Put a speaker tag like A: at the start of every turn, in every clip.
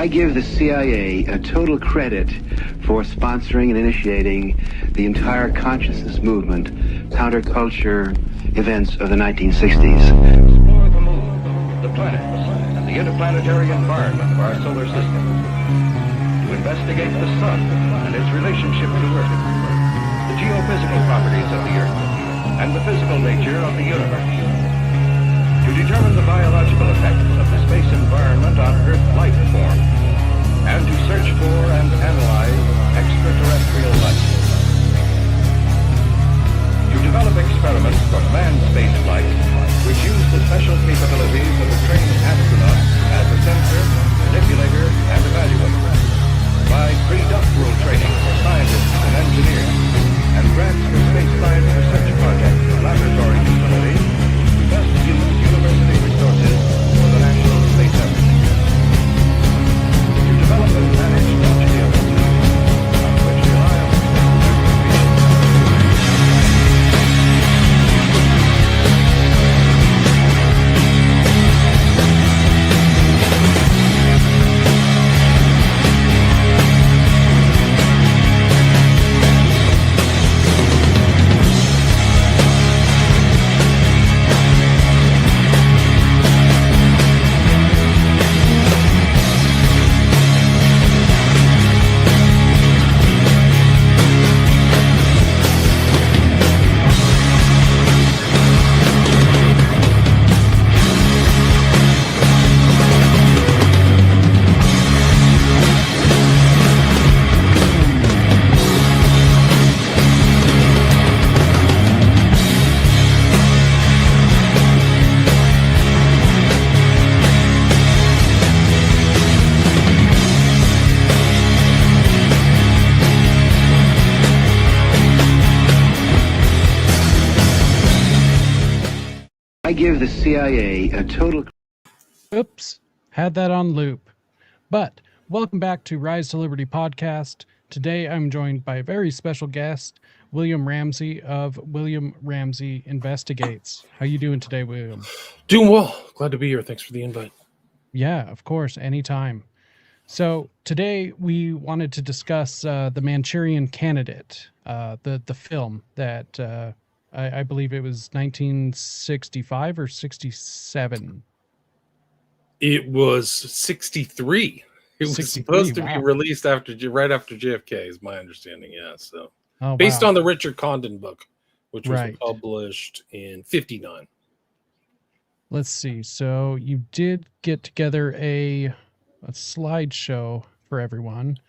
A: I give the CIA a total credit for sponsoring and initiating the entire consciousness movement, counterculture events of the 1960s.
B: Explore the moon, the planets, and the interplanetary environment of our solar system. To investigate the sun and its relationship to Earth, the geophysical properties of the Earth, and the physical nature of the universe. To determine the biological effects of the space environment on Earth life form, and to search for and analyze extraterrestrial life. To develop experiments for manned space flight, which use the special capabilities of a trained astronaut as a sensor, manipulator, and evaluator. Provide pre-doctoral training for scientists and engineers, and grants for space science research projects and laboratory facilities to best use university resources for the national space effort. To develop and manage nuclear systems on which reliable
A: I give the CIA a total...
C: Oops, had that on loop. But welcome back to Rise to Liberty podcast. Today I'm joined by a very special guest, William Ramsey of William Ramsey Investigates. How you doing today, William?
D: Doing well. Glad to be here. Thanks for the invite.
C: Yeah, of course, anytime. So today we wanted to discuss the Manchurian Candidate, the film that I believe it was 1965 or 67.
D: It was 63. It was
C: 63,
D: supposed to
C: wow.
D: be released right after JFK, is my understanding. Yeah, so
C: Based
D: on the Richard Condon book, which was
C: Right.
D: published in 59.
C: Let's see. So you did get together a slideshow for everyone.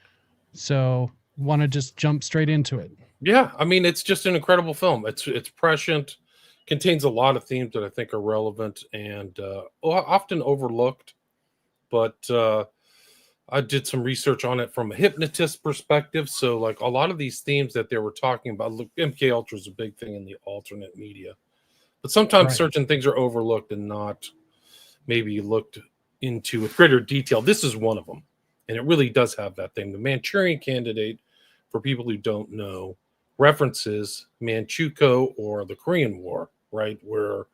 C: So want to just jump straight into it?
D: Yeah, I mean, it's just an incredible film. It's prescient, contains a lot of themes that I think are relevant and often overlooked. But I did some research on it from a hypnotist perspective. So, like a lot of these themes that they were talking about, look, MK Ultra is a big thing in the alternate media. But sometimes
C: Right.
D: certain things are overlooked and not maybe looked into with greater detail. This is one of them. And it really does have that thing. The Manchurian Candidate, for people who don't know, references Manchukuo or the Korean War, right? Where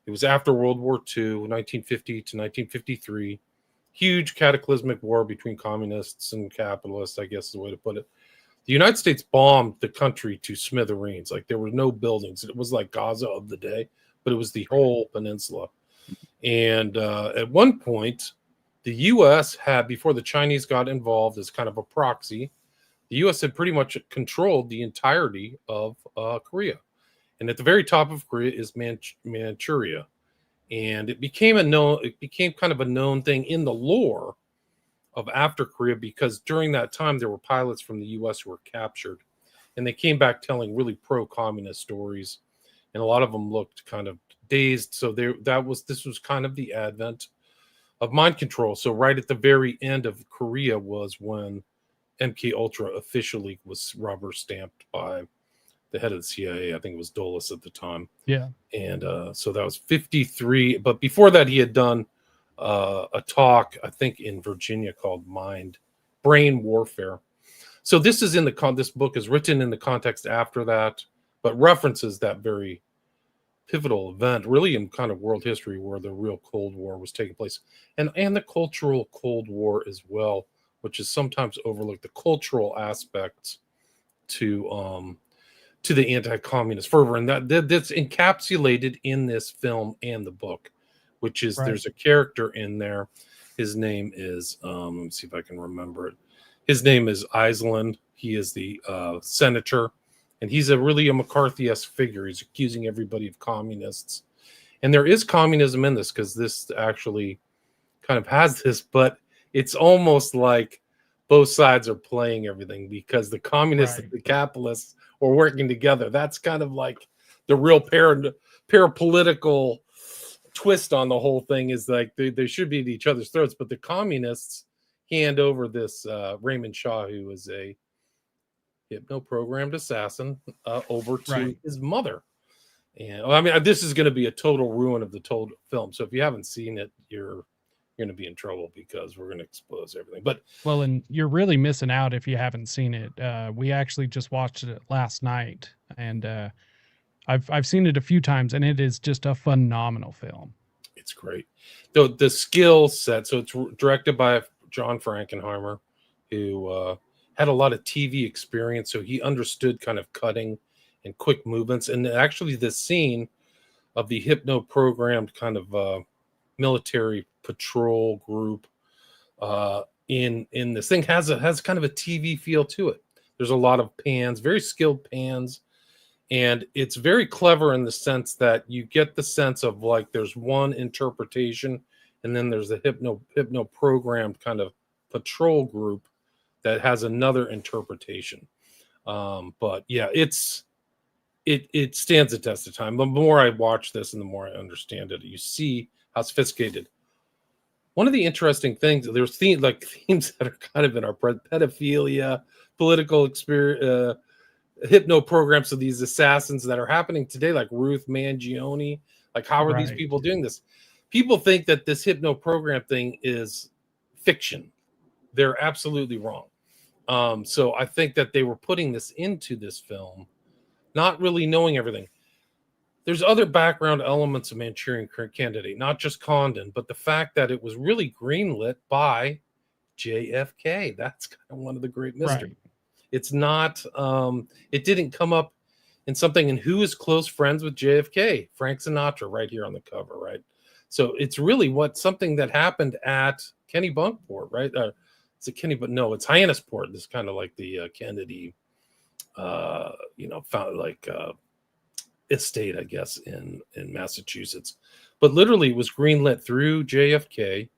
D: it was after World War II, 1950 to 1953. Huge cataclysmic war between communists and capitalists, I guess is the way to put it. The United States bombed the country to smithereens. Like there were no buildings. It was like Gaza of the day, but it was the whole peninsula. And at one point, the U.S. had, before the Chinese got involved as kind of a proxy, the U.S. had pretty much controlled the entirety of Korea. And at the very top of Korea is Manchuria. And it became kind of a known thing in the lore of after Korea, because during that time there were pilots from the U.S. who were captured, and they came back telling really pro-communist stories, and a lot of them looked kind of dazed. So this was kind of the advent of mind control. So right at the very end of Korea was when MK Ultra officially was rubber stamped by the head of the CIA. I think it was Dulles at the time.
C: Yeah.
D: And so that was 53. But before that, he had done a talk, I think, in Virginia called Brain Warfare. So this is this book is written in the context after that, but references that very pivotal event, really in kind of world history, where the real Cold War was taking place, and the cultural Cold War as well, which is sometimes overlooked. The cultural aspects to the anti-communist fervor, and that's encapsulated in this film and the book, which is
C: Right.
D: there's a character in there. His name is let me see if I can remember it. His name is Iceland. He is the senator, and he's really a McCarthy-esque figure. He's accusing everybody of communists, and there is communism in this, because this actually kind of has this, but it's almost like both sides are playing everything, because the communists and the capitalists are working together. That's kind of like the real parapolitical twist on the whole thing, is like they should be at each other's throats, but the communists hand over this Raymond Shaw, who is a hypno-programmed assassin, over to his mother. And I mean, this is going to be a total ruin of the total film. So if you haven't seen it, you're going to be in trouble, because we're going to expose everything. But
C: well, and you're really missing out if you haven't seen it. We actually just watched it last night, and I've seen it a few times, and it is just a phenomenal film.
D: It's great. The skill set. So it's directed by John Frankenheimer, who had a lot of TV experience, so he understood kind of cutting and quick movements. And actually, this scene of the hypno-programmed kind of military patrol group in this thing has kind of a TV feel to it. There's a lot of pans, very skilled pans, and it's very clever in the sense that you get the sense of like there's one interpretation, and then there's the hypno-programmed kind of patrol group that has another interpretation. But yeah, it stands the test of time. The more I watch this and the more I understand it, you see how sophisticated. One of the interesting things, there's themes that are kind of in our pedophilia, political experience, hypno programs of these assassins that are happening today, like Ruth Mangione. Like, how are these people doing this? People think that this hypno program thing is fiction. They're absolutely wrong. So I think that they were putting this into this film, not really knowing everything. There's other background elements of Manchurian Candidate, not just Condon, but the fact that it was really greenlit by JFK. That's kind of one of the great mysteries. Right. It's not, it didn't come up in something. And who is close friends with JFK? Frank Sinatra, right here on the cover, right? So it's really something that happened at Kennebunkport, right? It's a Kenny, but no, it's Hyannisport. It's kind of like the Kennedy, estate, I guess, in Massachusetts. But literally, it was greenlit through JFK,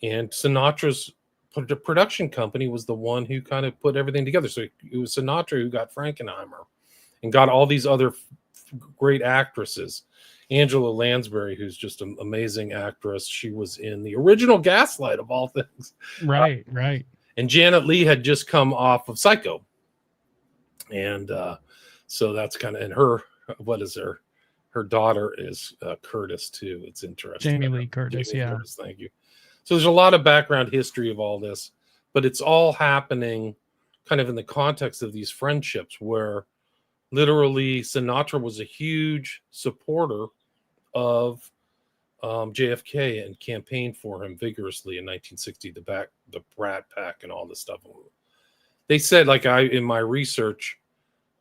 D: and Sinatra's production company was the one who kind of put everything together. So it was Sinatra who got Frankenheimer and got all these other great actresses. Angela Lansbury, who's just an amazing actress. She was in the original Gaslight, of all things.
C: Right.
D: And Janet Leigh had just come off of Psycho. And so that's kind of, and her daughter is Curtis too. It's interesting.
C: Jamie Lee Curtis,
D: Curtis, thank you. So there's a lot of background history of all this, but it's all happening kind of in the context of these friendships, where literally Sinatra was a huge supporter of JFK and campaigned for him vigorously in 1960, the Brat Pack and all this stuff. They said, in my research,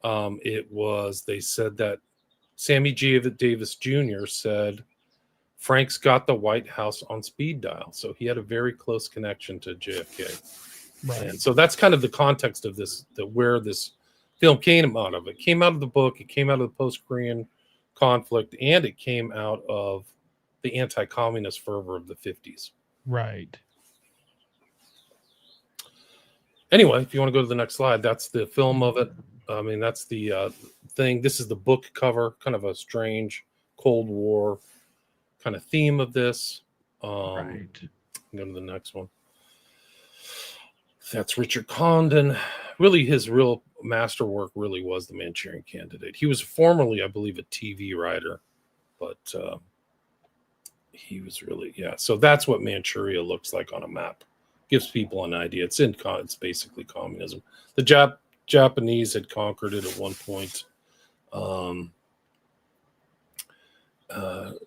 D: they said that Sammy Davis Jr. said Frank's got the White House on speed dial. So he had a very close connection to JFK. Right. And so that's kind of the context of this, where this film came out of. It came out of the book, it came out of the post-Korean conflict, and it came out of the anti-communist fervor of the 50s.
C: Right.
D: Anyway, if you want to go to the next slide, that's the film of it. I mean, that's the thing. This is the book cover, kind of a strange Cold War kind of theme of this. Right. Go to the next one. That's Richard Condon. Really, his real masterwork really was the Manchurian Candidate. He was formerly, I believe, a TV writer, but he was really, So that's what Manchuria looks like on a map. Gives people an idea. It's basically communism. The Japanese had conquered it at one point.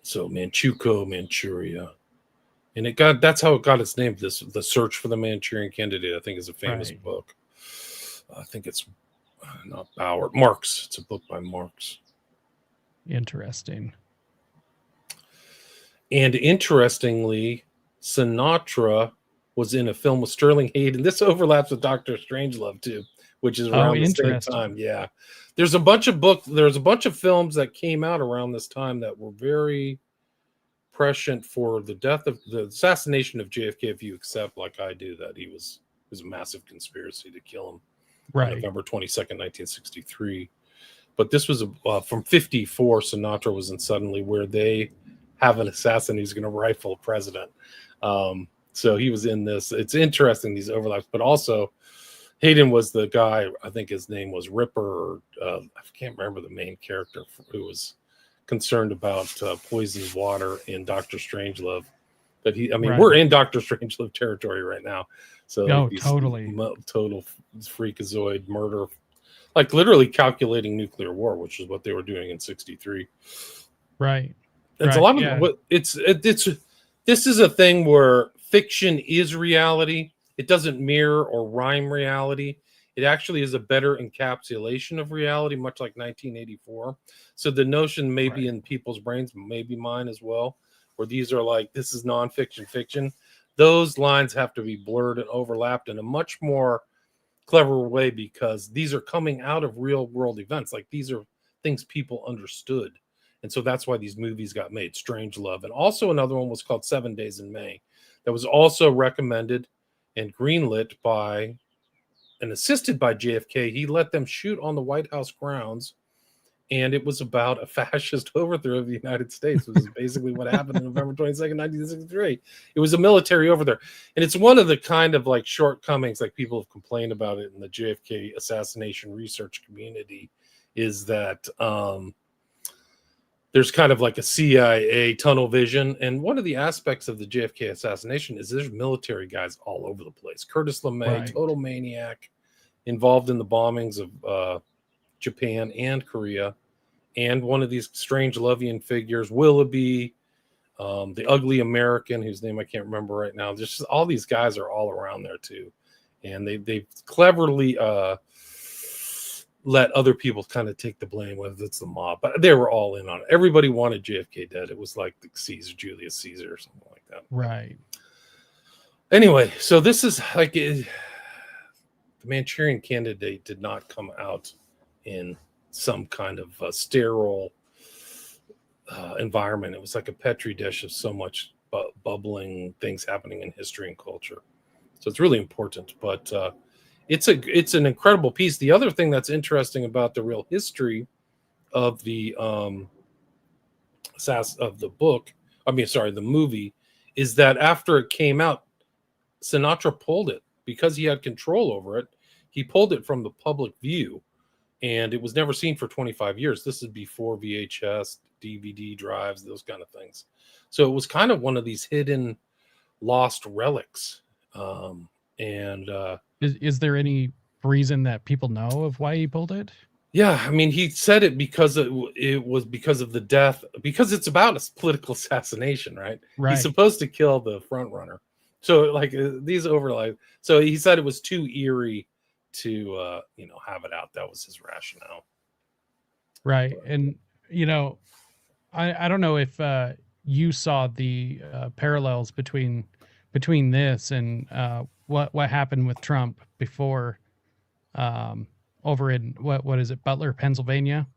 D: So Manchuria. And that's how it got its name. The Search for the Manchurian Candidate, I think, is a famous book. I think it's not Bauer, Marx. It's a book by Marx.
C: Interesting.
D: And interestingly, Sinatra was in a film with Sterling Hayden. This overlaps with Dr. Strangelove too, which is around the same time. Yeah. There's a bunch of films that came out around this time that were very prescient for the assassination of JFK, if you accept, like I do, that it was a massive conspiracy to kill him on November 22nd, 1963. But this was from 54. Sinatra was in Suddenly, where they have an assassin who's going to rifle a president. So he was in this. It's interesting, these overlaps, but also Hayden was the guy, I think his name was Ripper. I can't remember the main character who was concerned about poisoned water in Dr. Strangelove. But we're in Dr. Strangelove territory right now. So
C: totally.
D: Total freakazoid murder, like literally calculating nuclear war, which is what they were doing in 63.
C: Right.
D: It's a lot of this is a thing where fiction is reality. It doesn't mirror or rhyme reality. It actually is a better encapsulation of reality, much like 1984. So the notion may be in people's brains, maybe mine as well, where these are like, this is nonfiction, fiction. Those lines have to be blurred and overlapped in a much more clever way, because these are coming out of real world events. Like, these are things people understood. And so that's why these movies got made, Strangelove. And also another one was called 7 Days in May, that was also recommended and greenlit by and assisted by JFK. He let them shoot on the White House grounds, and it was about a fascist overthrow of the United States, which is basically what happened on November 22nd, 1963. It was a military overthrow. And it's one of the kind of like shortcomings, like people have complained about it in the JFK assassination research community, is that there's kind of like a CIA tunnel vision. And one of the aspects of the JFK assassination is there's military guys all over the place. Curtis LeMay, total maniac, involved in the bombings of Japan and Korea. And one of these strange Lovian figures, Willoughby, the ugly American, whose name I can't remember right now. Just all these guys are all around there too. And they've cleverly let other people kind of take the blame, whether it's the mob, but they were all in on it. Everybody wanted JFK dead. It was like the Julius Caesar or something like that.
C: Right.
D: Anyway, so this is like the Manchurian Candidate did not come out in some kind of sterile environment. It was like a petri dish of so much bubbling things happening in history and culture. So it's really important, but it's an incredible piece. The other thing that's interesting about the real history of the the movie, is that after it came out, Sinatra pulled it because he had control over it. He pulled it from the public view, and it was never seen for 25 years. This is before VHS, DVD drives, those kind of things. So it was kind of one of these hidden, lost relics.
C: Is there any reason that people know of why he pulled it?
D: Yeah, I mean, he said it because it was because of the death, because it's about a political assassination, right? He's supposed to kill the front runner. So like these overlap. So he said it was too eerie to have it out. That was his rationale.
C: Right. And I don't know if you saw the parallels between this and what happened with Trump before, over in what is it, Butler, Pennsylvania.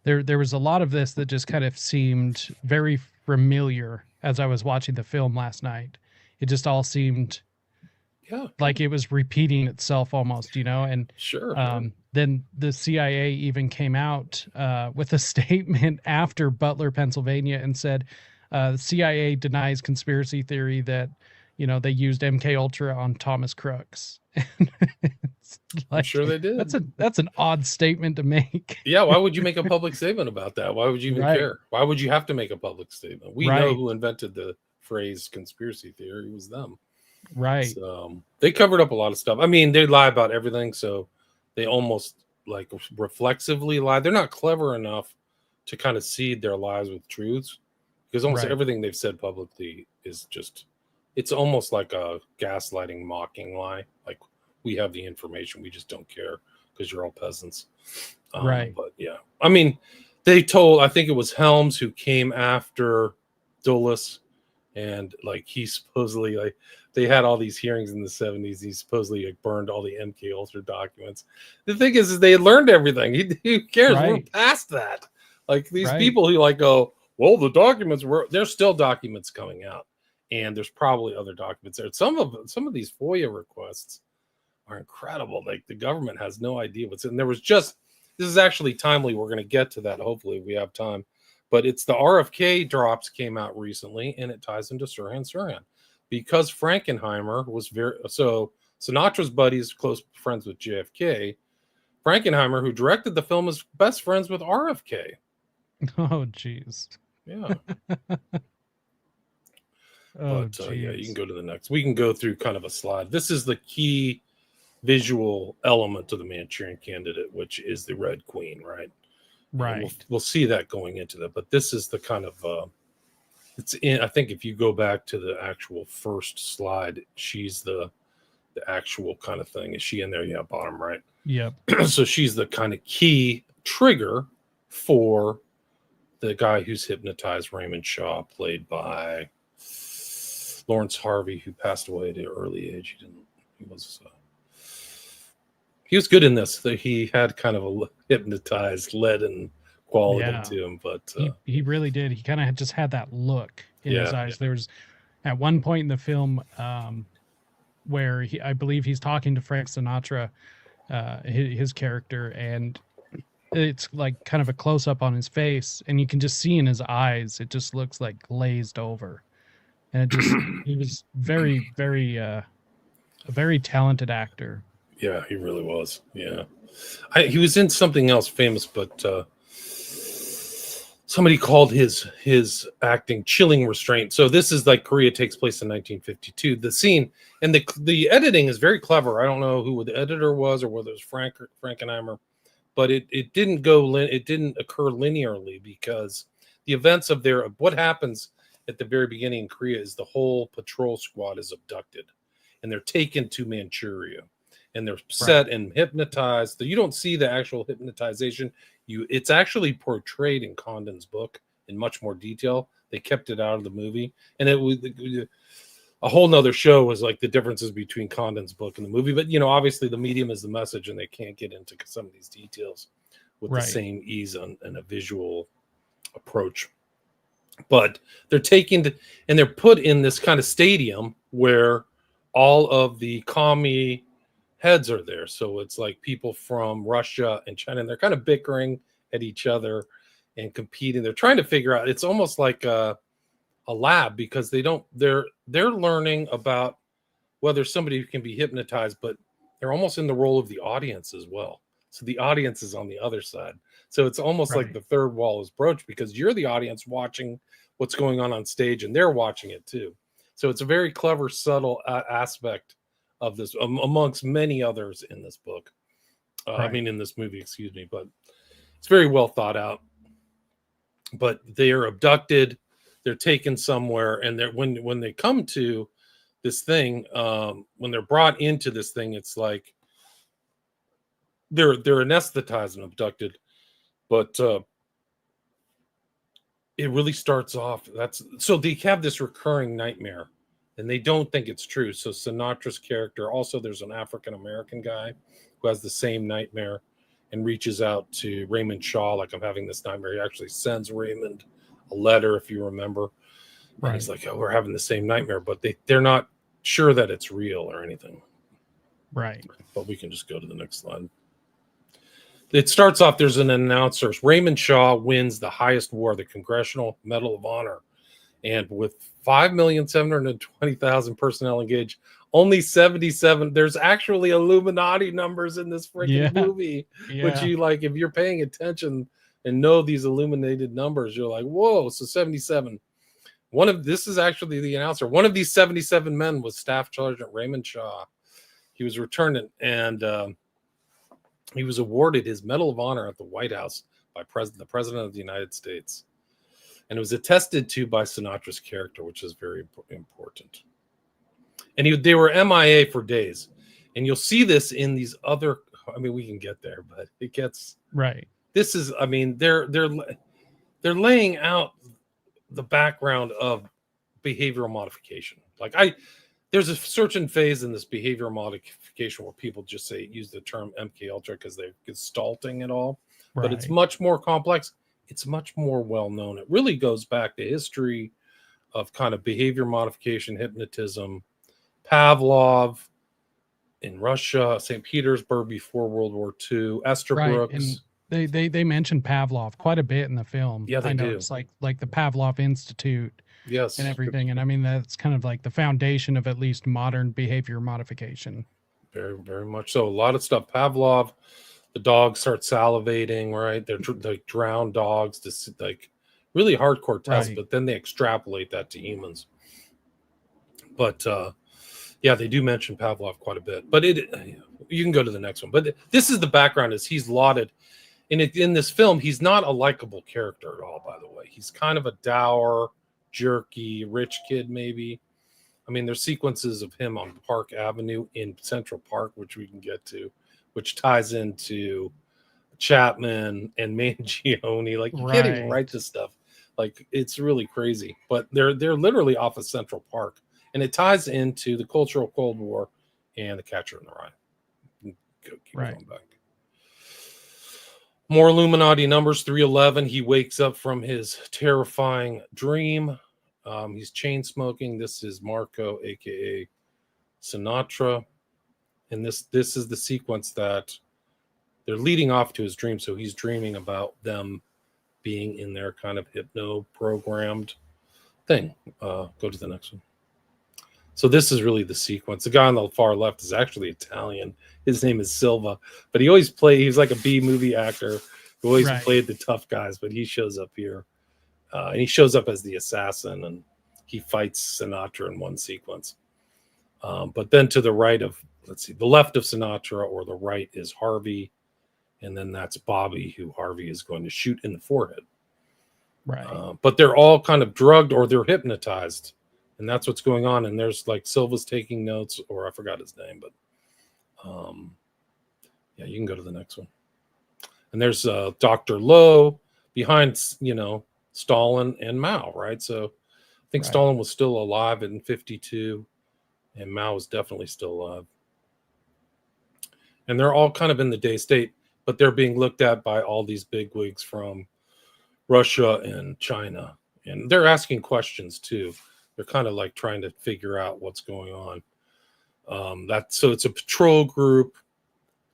C: There was a lot of this that just kind of seemed very familiar as I was watching the film last night. It just all seemed like it was repeating itself almost, and then the CIA even came out with a statement after Butler, Pennsylvania, and said the CIA denies conspiracy theory that they used MK Ultra on Thomas Crooks.
D: I'm sure they did.
C: That's an odd statement to make.
D: Yeah, why would you make a public statement about that? Why would you even care? Why would you have to make a public statement? We know who invented the phrase conspiracy theory. It was them.
C: Right.
D: So they covered up a lot of stuff. I mean, they lie about everything, so they almost like reflexively lie. They're not clever enough to kind of seed their lies with truths, because almost
C: Right.
D: everything they've said publicly is just, it's almost like a gaslighting, mocking lie. Like, we have the information, we just don't care because you're all peasants.
C: Right.
D: But yeah, I mean, they told, I think it was Helms who came after Dulles, and like he supposedly, like, they had all these hearings in the 70s. He supposedly like burned all the MK Ultra documents. The thing is they had learned everything. Who cares? We're
C: Right.
D: past that. Like, these
C: Right.
D: people who like go, well, the documents were, there's still documents coming out, and there's probably other documents there. Some of these FOIA requests are incredible. Like, the government has no idea what's in. There was just, this is actually timely. We're going to get to that hopefully if we have time. But it's the RFK drops came out recently, and it ties into Sirhan. Because Frankenheimer was so Sinatra's buddies, close friends with JFK. Frankenheimer, who directed the film, is best friends with RFK.
C: Oh, jeez.
D: Yeah.
C: Oh,
D: But yeah, you
C: jeez.
D: can go to the next. We can go through kind of a slide. This is the key visual element to the Manchurian Candidate, which is the Red Queen, right? And
C: Right.
D: we'll see that going into that. But this is the kind of it's in. I think if you go back to the actual first slide, she's the actual kind of thing. Is she in there? Yeah, bottom right.
C: Yep.
D: So she's the kind of key trigger for the guy who's hypnotized Raymond Shaw, played by Lawrence Harvey, who passed away at an early age. He was good in this. He had kind of a hypnotized, leaden quality to him, but
C: he really did. He kind of just had that look in his eyes.
D: Yeah.
C: There was at one point in the film where I believe he's talking to Frank Sinatra, his character, and it's like kind of a close up on his face, and you can just see in his eyes, it just looks like glazed over. And it just, he was very, very, a very talented actor.
D: Yeah, he really was. Yeah. He was in something else famous, but somebody called his acting chilling restraint. So this is like Korea takes place in 1952. The scene and the editing is very clever. I don't know who the editor was or whether it was Frankenheimer, but it didn't occur linearly, because the events of what happens at the very beginning in Korea is the whole patrol squad is abducted, and they're taken to Manchuria, and they're set and hypnotized. You don't see the actual hypnotization. It's actually portrayed in Condon's book in much more detail. They kept it out of the movie, and it was a whole nother show was like the differences between Condon's book and the movie. But obviously the medium is the message, and they can't get into some of these details with the same ease and a visual approach. But they're taken and they're put in this kind of stadium where all of the commie heads are there. So it's like people from Russia and China, and they're kind of bickering at each other and competing. They're trying to figure out, it's almost like a lab, because they're learning about whether somebody can be hypnotized, but they're almost in the role of the audience as well. So the audience is on the other side. So it's almost like the third wall is broached, because you're the audience watching what's going on stage, and they're watching it too. So it's a very clever, subtle aspect of this, amongst many others in this book. In this movie, excuse me, but it's very well thought out. But they are abducted, they're taken somewhere, and when they come to this thing, when they're brought into this thing, it's like they're anesthetized and abducted. But it really starts off, so they have this recurring nightmare, and they don't think it's true. So Sinatra's character, also there's an African-American guy who has the same nightmare and reaches out to Raymond Shaw, like, I'm having this nightmare. He actually sends Raymond a letter, if you remember. And he's like, oh, we're having the same nightmare, but they're not sure that it's real or anything.
C: Right.
D: But we can just go to the next slide. It starts off, there's an announcer. Raymond Shaw wins the highest award, the Congressional Medal of Honor. And with 5,720,000 personnel engaged, only 77. There's actually Illuminati numbers in this freaking movie, which you like, if you're paying attention and know these illuminated numbers, you're like, whoa. So 77. This is actually the announcer. One of these 77 men was Staff Sergeant Raymond Shaw. He was returned, and he was awarded his Medal of Honor at the White House by the President of the United States. And it was attested to by Sinatra's character, which is very important. And they were MIA for days. And you'll see this in these other, I mean, we can get there, but it gets
C: Right.
D: This is, I mean, they're laying out the background of behavioral modification. Like there's a certain phase in this behavioral modification where people just use the term MK Ultra because they're gestalting it all, but it's much more complex. It's much more well known. It really goes back to history of kind of behavior modification, hypnotism, Pavlov in Russia, St. Petersburg before World War II, Esther Brooks.
C: And they mentioned Pavlov quite a bit in the film.
D: Yeah, they do.
C: It's like the Pavlov Institute.
D: Yes.
C: And everything. And I mean, that's kind of like the foundation of at least modern behavior modification.
D: Very, very much so. A lot of stuff. Pavlov, the dogs start salivating, right? They're like drowned dogs, like really hardcore tests, but then they extrapolate that to humans. But yeah, they do mention Pavlov quite a bit. But you can go to the next one. But this is the background: is he's lauded in this film. He's not a likable character at all. By the way, he's kind of a dour, jerky, rich kid, maybe. I mean, there's sequences of him on Park Avenue in Central Park, which we can get to, which ties into Chapman and Mangione. Like, you can't even write this stuff. Like, it's really crazy. But they're literally off of Central Park. And it ties into the Cultural Cold War and The Catcher in the Rye. Keep going back. More Illuminati numbers, 311. He wakes up from his terrifying dream. He's chain smoking. This is Marco, a.k.a. Sinatra. And this is the sequence that they're leading off to his dream. So he's dreaming about them being in their kind of hypno-programmed thing. Go to the next one. So this is really the sequence. The guy on the far left is actually Italian. His name is Silva, but he's like a B movie actor who always played the tough guys, but he shows up here. And he shows up as the assassin, and he fights Sinatra in one sequence. But then to the right of, the left of Sinatra or the right is Harvey. And then that's Bobby, who Harvey is going to shoot in the forehead. Right. But they're all kind of drugged or they're hypnotized. And that's what's going on. And there's like Silva's taking notes, or I forgot his name, but yeah, you can go to the next one. And there's Dr. Lowe behind, Stalin and Mao, right? So I think Stalin was still alive in 52 and Mao was definitely still alive. And they're all kind of in the day state, but they're being looked at by all these bigwigs from Russia and China. And they're asking questions too. They're kind of like trying to figure out what's going on. So it's a patrol group.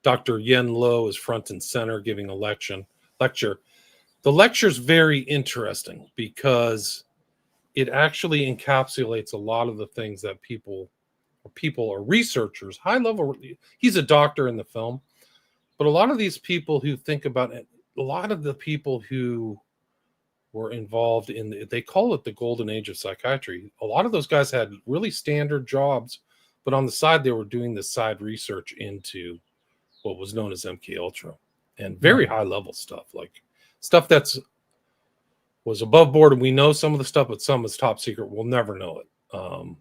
D: Dr. Yen Lo is front and center giving a lecture. The lecture is very interesting because it actually encapsulates a lot of the things that people or researchers, high level. He's a doctor in the film, but a lot of these people who think about it, a lot of the people who were involved in they call it the golden age of psychiatry. A lot of those guys had really standard jobs, but on the side they were doing this side research into what was known as MK Ultra and very high level stuff, like stuff was above board. And we know some of the stuff, but some is top secret. We'll never know it.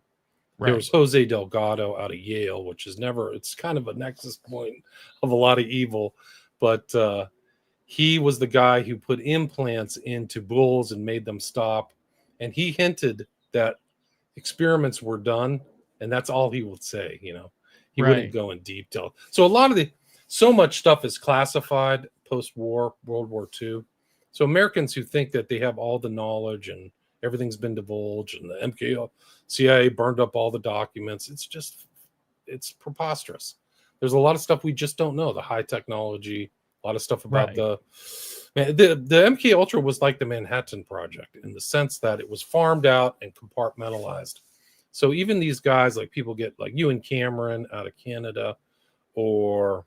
D: There was Jose Delgado out of Yale, which is it's kind of a nexus point of a lot of evil, but he was the guy who put implants into bulls and made them stop. And he hinted that experiments were done, and that's all he would say. He wouldn't go in detail. So so much stuff is classified post-war, World War II. So Americans who think that they have all the knowledge and everything's been divulged and the CIA burned up all the documents, it's preposterous. There's a lot of stuff we just don't know. The high technology, a lot of stuff about the MK Ultra was like the Manhattan Project in the sense that it was farmed out and compartmentalized. So even these guys, like people get like Ewan Cameron out of Canada or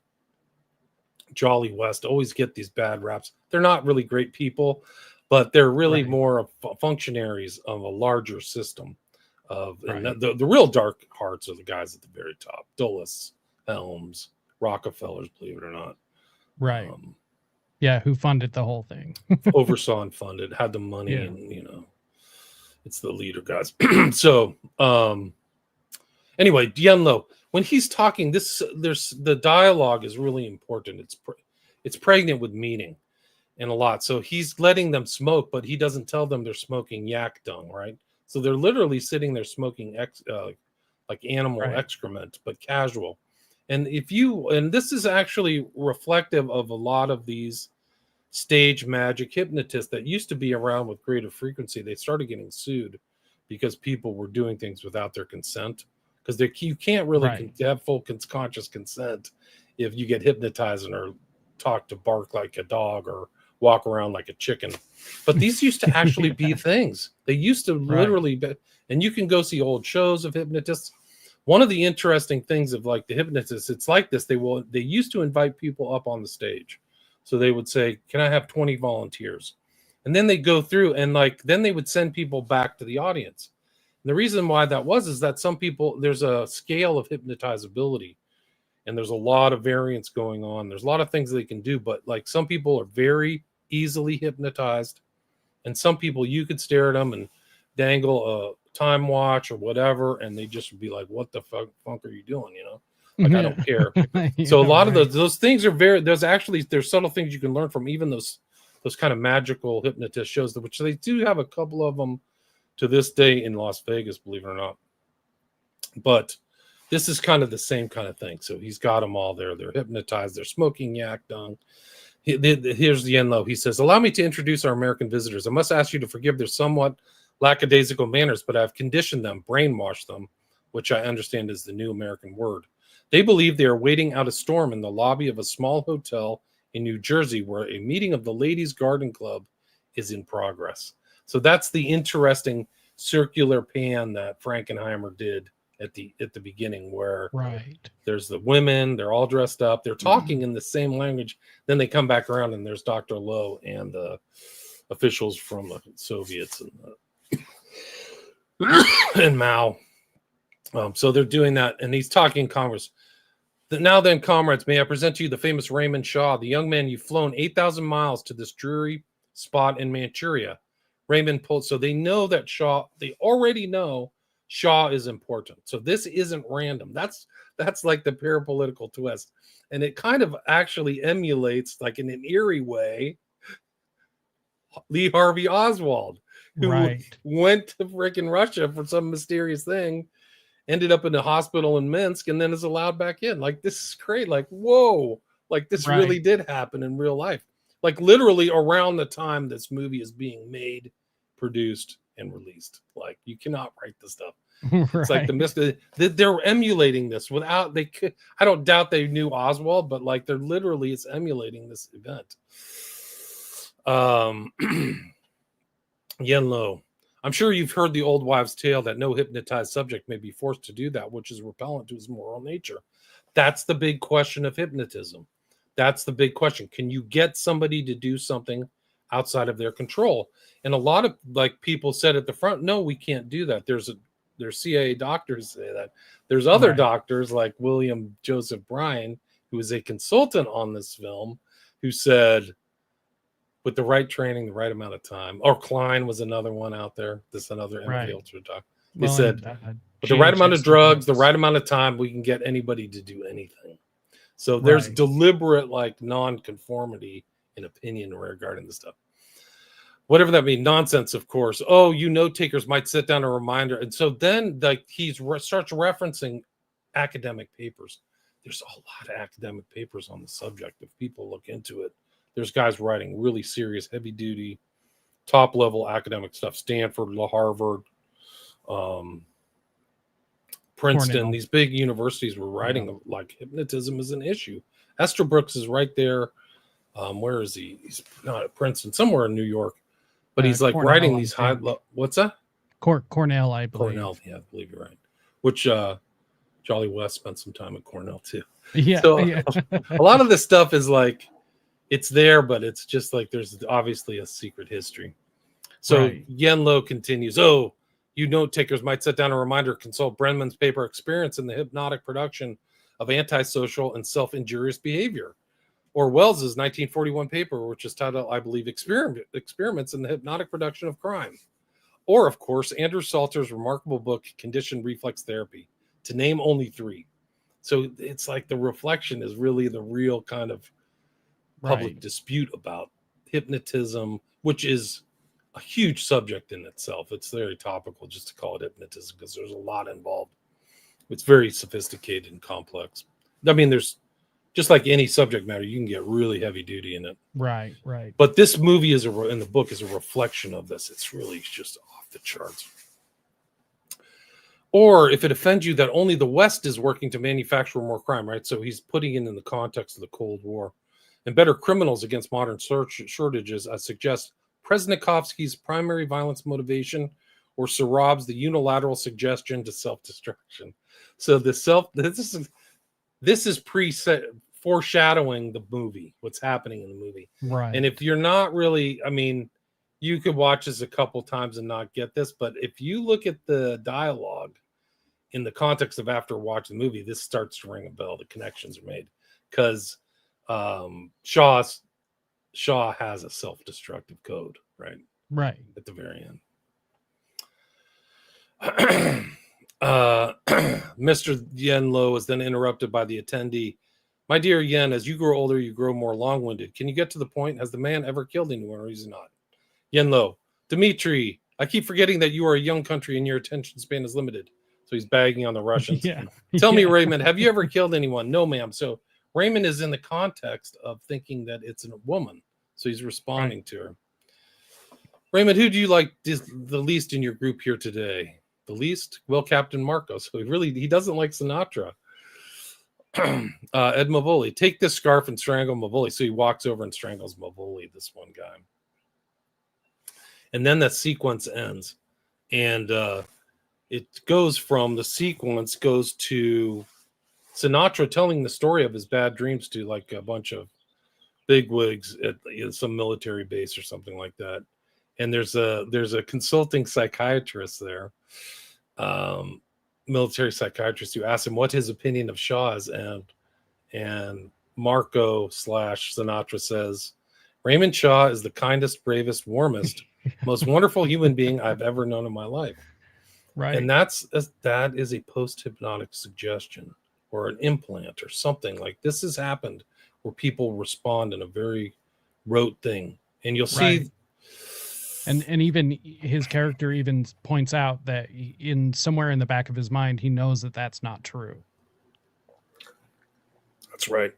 D: Jolly West, always get these bad raps. They're not really great people, but they're really more of functionaries of a larger system. And the real dark hearts are the guys at the very top: Dulles, Helms, Rockefellers, believe it or not.
C: Yeah, who funded the whole thing.
D: oversaw and funded, had the money,
C: Yeah.
D: and it's the leader guys. So anyway, Yenlo, when he's talking, there's the dialogue is really important. It's pregnant with meaning and a lot. So he's letting them smoke, but he doesn't tell them they're smoking yak dung, right? So they're literally sitting there smoking like animal
C: Right.
D: excrement, but casual. And this is actually reflective of a lot of these stage magic hypnotists that used to be around with greater frequency. They started getting sued because people were doing things without their consent, because you can't really
C: Right.
D: have full conscious consent if you get hypnotized or talk to bark like a dog or walk around like a chicken. But these used to actually be things. They used to literally be, and you can go see old shows of hypnotists. One of the interesting things of like the hypnotists, it's like this. They used to invite people up on the stage. So they would say, can I have 20 volunteers? And then they go through and then they would send people back to the audience. And the reason why that is that some people, there's a scale of hypnotizability and there's a lot of variance going on. There's a lot of things they can do, but like some people are very easily hypnotized. And some people, you could stare at them and dangle a time watch or whatever. And they just would be like, what the fuck are you doing? Like, I don't care. So a lot of those things are there's subtle things you can learn from even those kind of magical hypnotist shows, which they do have a couple of them to this day in Las Vegas, believe it or not. But this is kind of the same kind of thing. So he's got them all there. They're hypnotized. They're smoking yak dung. Here's the Yenlo. He says, allow me to introduce our American visitors. I must ask you to forgive their somewhat lackadaisical manners, but I've conditioned them, brainwashed them, which I understand is the new American word. They believe they are waiting out a storm in the lobby of a small hotel in New Jersey where a meeting of the Ladies' Garden Club is in progress. So that's the interesting circular pan that Frankenheimer did at the beginning, where there's the women, they're all dressed up, they're talking in the same language. Then they come back around and there's Dr. Lowe and the officials from the Soviets and Mao. So they're doing that, and he's talking in Congress. Now then, comrades, may I present to you the famous Raymond Shaw, the young man you've flown 8,000 miles to this dreary spot in Manchuria. Raymond pulled, so they know that they already know Shaw is important. So this isn't random. That's like the parapolitical twist. And it kind of actually emulates, like in an eerie way, Lee Harvey Oswald, who went to freaking Russia for some mysterious thing, ended up in a hospital in Minsk, and then is allowed back in. Like, this is great. Like, whoa. Like, this really did happen in real life. Like, literally around the time this movie is being made, produced, and released. Like, you cannot write this stuff. It's like they're emulating this without, I don't doubt they knew Oswald, but like, it's emulating this event. Yenlo. I'm sure you've heard the old wives' tale that no hypnotized subject may be forced to do that which is repellent to his moral nature. That's the big question of hypnotism. That's the big question. Can you get somebody to do something outside of their control? And a lot of people said at the front, no, we can't do that. There's CIA doctors say that. There's other doctors like William Joseph Bryan, who is a consultant on this film, who said, with the right training, the right amount of time. Or Klein was another one out there. This is another MK doc. They said, with the right amount of drugs, the right amount of time, we can get anybody to do anything. So there's deliberate non-conformity in opinion regarding this stuff. Whatever that means, nonsense, of course. Oh, note takers might sit down a reminder. And so then he starts referencing academic papers. There's a lot of academic papers on the subject. If people look into it, there's guys writing really serious, heavy duty, top level academic stuff. Stanford, Harvard, Princeton, Cornell. These big universities were writing like hypnotism is an issue. Esther Brooks is right there. Where is he? He's not at Princeton, somewhere in New York. But he's like Cornell, writing these what's that?
C: Cornell, I believe.
D: Cornell, yeah, I believe you're right. Which Jolly West spent some time at Cornell too.
C: Yeah.
D: So a lot of this stuff is like, it's there, but it's just like there's obviously a secret history. So Yenlo continues. Oh, note takers might set down a reminder, consult Brenman's paper, Experience in the Hypnotic Production of Antisocial and Self-Injurious Behavior. Or Wells's 1941 paper, which is titled, I believe, Experiments in the Hypnotic Production of Crime. Or, of course, Andrew Salter's remarkable book, Conditioned Reflex Therapy, to name only 3. So it's like the reflection is really the real kind of public dispute about hypnotism, which is a huge subject in itself. It's very topical just to call it hypnotism because there's a lot involved. It's very sophisticated and complex. I mean, there's just like any subject matter, you can get really heavy duty in it.
C: Right.
D: But this movie in the book is a reflection of this. It's really just off the charts. Or if it offends you that only the West is working to manufacture more crime, right? So he's putting it in the context of the Cold War. And better criminals against modern shortages, I suggest Presnikovsky's primary violence motivation or Sarab's the unilateral suggestion to self-destruction. So this is foreshadowing the movie, what's happening in the movie.
C: Right.
D: And if you're not really, I mean, you could watch this a couple times and not get this, but if you look at the dialogue in the context of after watching the movie, this starts to ring a bell. The connections are made because Shaw has a self-destructive code, right?
C: Right.
D: At the very end. Mr. Yen Lo is then interrupted by the attendee. My dear Yen, as you grow older, you grow more long-winded. Can you get to the point? Has the man ever killed anyone, or is he not? Yen Lo, Dmitri, I keep forgetting that you are a young country and your attention span is limited. So he's bagging on the Russians. Tell me, Raymond, have you ever killed anyone? No, ma'am. So Raymond is in the context of thinking that it's a woman. So he's responding to her. Raymond, who do you like the least in your group here today? The least? Well, Captain Marco. So he doesn't like Sinatra. Ed Mavoli, take this scarf and strangle Mavoli. So he walks over and strangles Mavoli, this one guy. And then that sequence ends. And it goes from the sequence goes to Sinatra telling the story of his bad dreams to like a bunch of bigwigs at some military base or something like that. And there's a consulting psychiatrist there, military psychiatrist, who asks him what his opinion of Shaw is, and Marco / Sinatra says, Raymond Shaw is the kindest, bravest, warmest, most wonderful human being I've ever known in my life.
C: Right.
D: And that is a post-hypnotic suggestion or an implant or something. Like this has happened where people respond in a very rote thing. And you'll see.
C: And even his character even points out that in somewhere in the back of his mind, he knows that that's not true.
D: That's right.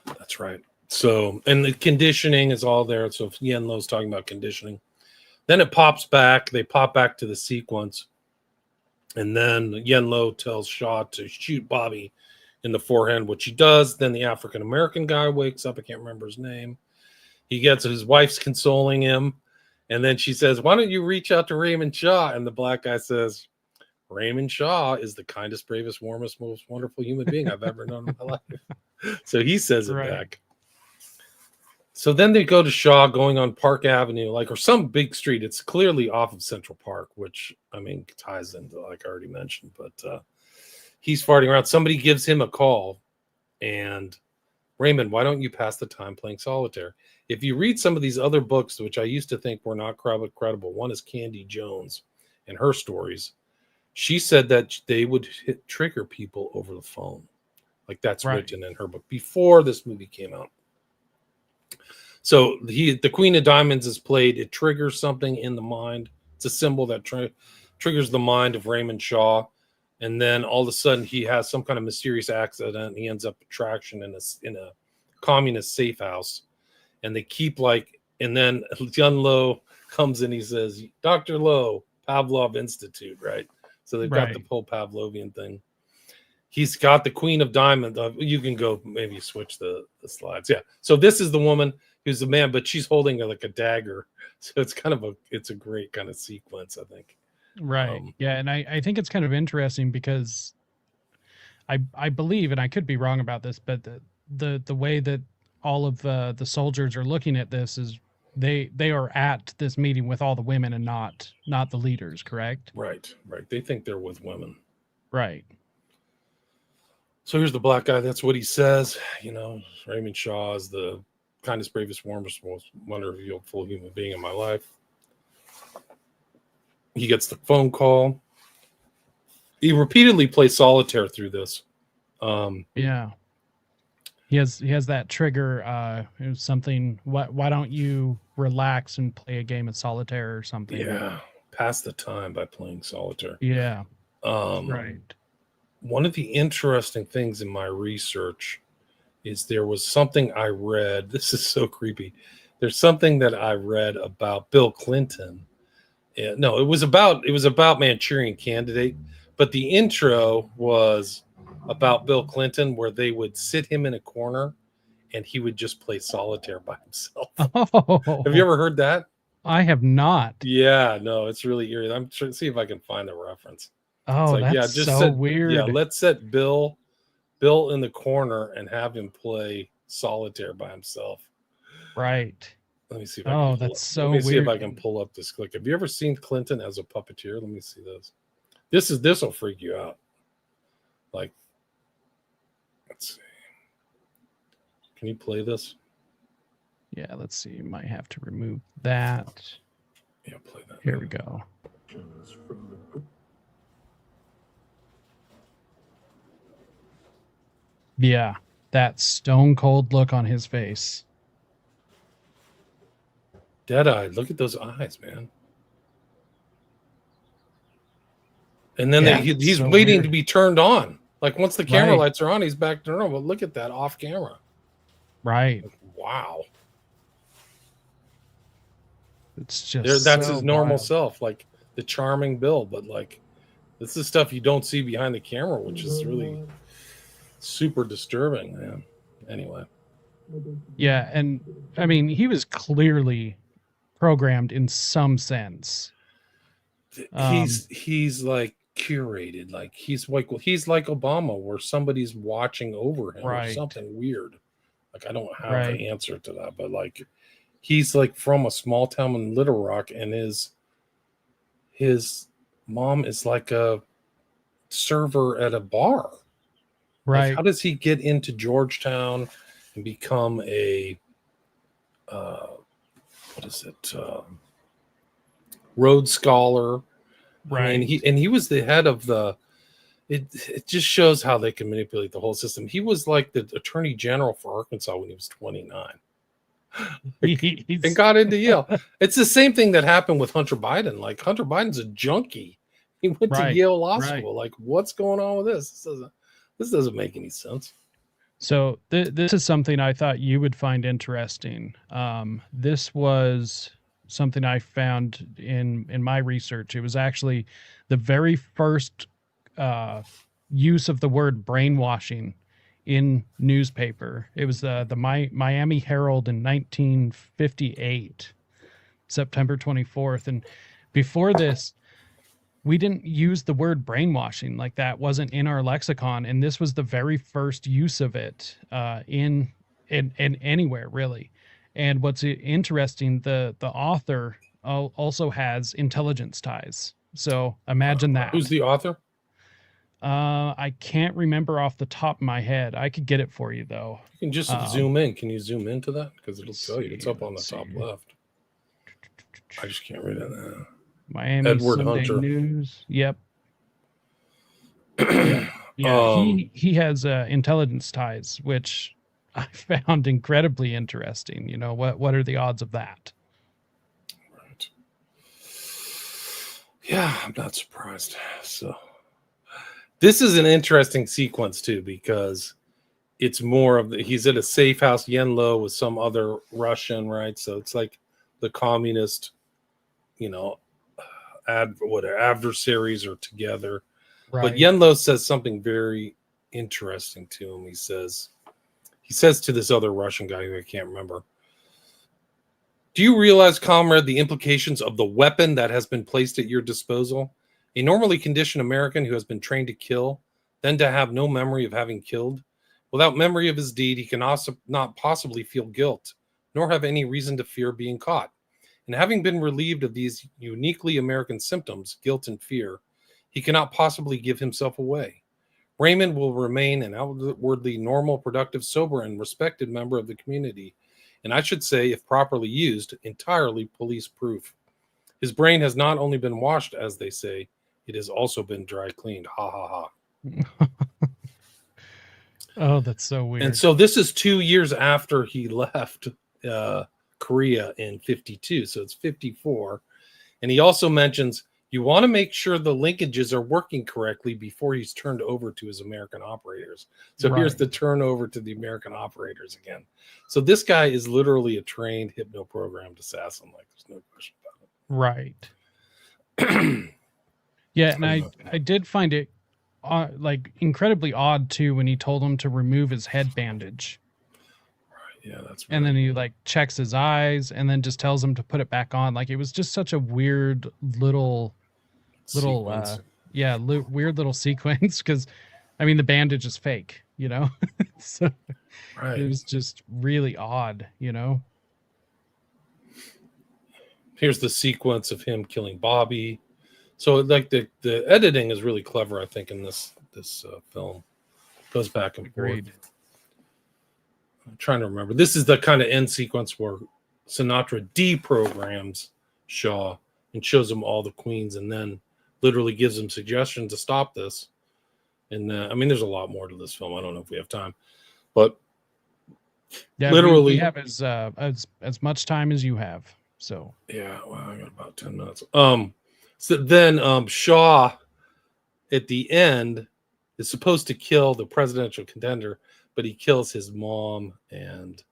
D: That's right. So, and the conditioning is all there. So if Yen Lo's talking about conditioning, then it pops back. They pop back to the sequence. And then Yen Lo tells Shaw to shoot Bobby in the forehead, which he does. Then the African-American guy wakes up. I can't remember his name. He gets his wife's consoling him. And then she says, why don't you reach out to Raymond Shaw? And the black guy says, Raymond Shaw is the kindest, bravest, warmest, most wonderful human being I've ever known in my life. So he says it back. So then they go to Shaw going on Park Avenue, or some big street. It's clearly off of Central Park, which, I mean, ties into, like I already mentioned. But he's farting around. Somebody gives him a call. And Raymond, why don't you pass the time playing solitaire? If you read some of these other books, which I used to think were not credible, one is Candy Jones and her stories. She said that they would trigger people over the phone. Like that's written in her book before this movie came out. So the Queen of Diamonds is played. It triggers something in the mind. It's a symbol that triggers the mind of Raymond Shaw. And then all of a sudden he has some kind of mysterious accident. And he ends up at traction in a communist safe house. And they keep and then Yen Lo comes in. He says, Dr. Lo, Pavlov Institute, right? So they've got the whole Pavlovian thing. He's got the Queen of Diamonds. You can go maybe switch the slides. Yeah. So this is the woman who's the man, but she's holding a dagger. So it's it's a great kind of sequence, I think.
C: Right. Yeah. And I think it's kind of interesting because I believe, and I could be wrong about this, but the way that all of the soldiers are looking at this is they are at this meeting with all the women and not the leaders, correct?
D: Right. They think they're with women.
C: Right.
D: So here's the black guy. That's what he says. Raymond Shaw is the kindest, bravest, warmest, most wonderful human being in my life. He gets the phone call. He repeatedly plays solitaire through this.
C: Yeah. He has that trigger. It was something. Why don't you relax and play a game of solitaire or something?
D: Yeah, pass the time by playing solitaire.
C: Yeah.
D: Right. One of the interesting things in my research is there was something I read. This is so creepy. There's something that I read about Bill Clinton. No, it was about Manchurian Candidate, but the intro was about Bill Clinton, where they would sit him in a corner and he would just play solitaire by himself.
C: Oh,
D: Have you ever heard that?
C: I have not.
D: Yeah, no, it's really eerie. I'm trying to see if I can find the reference.
C: Oh,
D: It's
C: that's so weird.
D: Yeah, let's set Bill in the corner and have him play solitaire by himself.
C: Right.
D: Let me see if I can
C: that's so
D: let me see
C: weird.
D: if I can pull up this clip. Have you ever seen Clinton as a puppeteer? Let me see this. This will freak you out. Like, let's see. Can you play this?
C: Yeah, let's see. Might have to remove that.
D: Yeah, play that.
C: Here we go. Yeah, that stone cold look on his face.
D: Dead-eyed. Look at those eyes, man. And then he's
C: so
D: waiting
C: weird.
D: to be turned on. Like once the camera
C: Right.
D: lights are on, he's back to normal. But look at that off camera.
C: Right.
D: Like, wow.
C: It's just
D: That's
C: so
D: his normal
C: wild.
D: self, like the charming Bill. But like, this is stuff you don't see behind the camera, which is really super disturbing, man. Anyway.
C: Yeah, and I mean, he was clearly programmed in some sense.
D: He's like curated, like he's like Obama, where somebody's watching over him or
C: Right.
D: something weird. Like I don't have
C: Right.
D: the answer to that, but like he's like from a small town in Little Rock, and his mom is like a server at a bar.
C: Right.
D: Like, how does he get into Georgetown and become a Rhodes Scholar?
C: Right.
D: I mean, he was the head of the. It just shows how they can manipulate the whole system. He was like the attorney general for Arkansas when he was 29. And got into Yale. It's the same thing that happened with Hunter Biden. Like Hunter Biden's a junkie. He went to
C: Right.
D: Yale Law
C: Right.
D: School. Like, what's going on with this? This doesn't make any sense.
C: So this is something I thought you would find interesting. This was something I found in my research. It was actually the very first use of the word brainwashing in newspaper. It was the Miami Herald in 1958, September 24th. And before this, we didn't use the word brainwashing. Like that wasn't in our lexicon. And this was the very first use of it in anywhere really. And what's interesting, the author also has intelligence ties. So imagine that.
D: Who's the author?
C: I can't remember off the top of my head. I could get it for you though.
D: You can just zoom in. Can you zoom into that? Because it'll tell you. It's up on the top left. I just can't read it now.
C: Miami
D: Edward
C: Sunday
D: Hunter.
C: News. Yep. Yeah. He has intelligence ties, which I found incredibly interesting. You know, what are the odds of that?
D: Right. Yeah, I'm not surprised. So this is an interesting sequence too, because it's more of he's at a safe house, Yenlo, with some other Russian, right? So it's like the communist, adversaries are together.
C: Right.
D: But Yenlo says something very interesting to him. He says to this other Russian guy who I can't remember, "Do you realize, comrade, the implications of the weapon that has been placed at your disposal? A normally conditioned American who has been trained to kill, then to have no memory of having killed. Without memory of his deed, he can also not possibly feel guilt, nor have any reason to fear being caught. And having been relieved of these uniquely American symptoms, guilt and fear, he cannot possibly give himself away. Raymond will remain an outwardly normal, productive, sober, and respected member of the community. And I should say, if properly used, entirely police-proof. His brain has not only been washed, as they say, it has also been dry cleaned. Ha ha ha.
C: Oh, that's so weird.
D: And so this is 2 years after he left Korea in 52. So it's 54. And he also mentions you want to make sure the linkages are working correctly before he's turned over to his American operators. So here's the turnover to the American operators again. So this guy is literally a trained hypno-programmed assassin. Like, there's no question about it.
C: Right. Yeah, and I did find it like incredibly odd too when he told him to remove his head bandage.
D: Right. Yeah, that's.
C: And then he like checks his eyes and then just tells him to put it back on. Like it was just such a weird little
D: sequence.
C: Weird little sequence, because I mean the bandage is fake, you know. So it was just really odd, you know.
D: Here's the sequence of him killing Bobby. So like the editing is really clever, I think, in this film. Goes back and forth. I'm trying to remember. This is the kind of end sequence where Sinatra deprograms Shaw and shows him all the queens, and then literally gives him suggestions to stop this. And I mean, there's a lot more to this film. I don't know if we have time, but
C: yeah,
D: literally
C: we have as much time as you have. So
D: yeah, well, I got about 10 minutes. So then Shaw at the end is supposed to kill the presidential contender, but he kills his mom and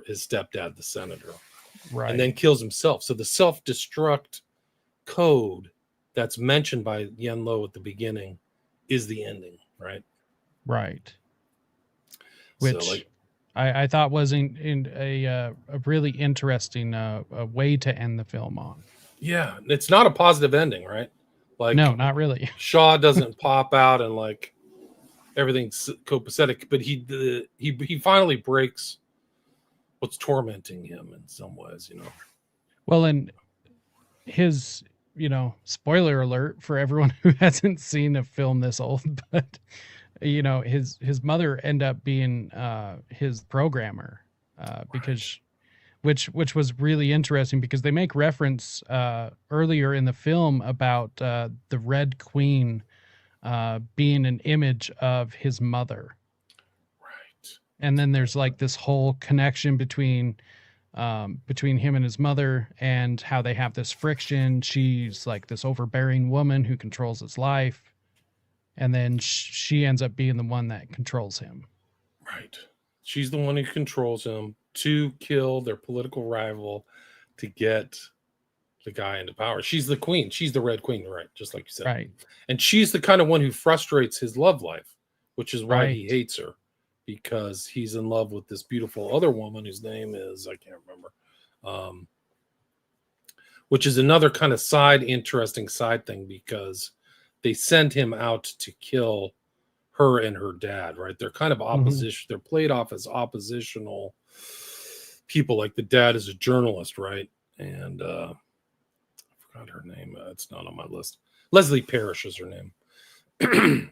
D: his stepdad, the senator,
C: right,
D: and then kills himself. So the self-destruct code that's mentioned by Yen Lo at the beginning is the ending, right?
C: Right. Which
D: so, like,
C: I thought was in a really interesting way to end the film on.
D: Yeah, it's not a positive ending, right? Like,
C: no, not really.
D: Shaw doesn't pop out and like everything's copacetic, but he finally breaks what's tormenting him in some ways, you know.
C: Well, and his, you know, spoiler alert for everyone who hasn't seen a film this old, but you know, his mother ended up being his programmer, because which was really interesting, because they make reference earlier in the film about the Red Queen being an image of his mother.
D: Right.
C: And then there's like this whole connection between him and his mother, and how they have this friction. She's like this overbearing woman who controls his life, and then she ends up being the one that controls him.
D: Right. She's the one who controls him to kill their political rival to get the guy into power. She's the queen. She's the Red Queen, right? Just like you said.
C: Right.
D: And she's the kind of one who frustrates his love life, which is why he
C: Right.
D: hates her, because he's in love with this beautiful other woman whose name is, I can't remember, which is another kind of interesting side thing, because they send him out to kill her and her dad, right? They're kind of opposition. They're played off as oppositional people. Like the dad is a journalist, right? And I forgot her name. It's not on my list. Leslie Parrish is her name.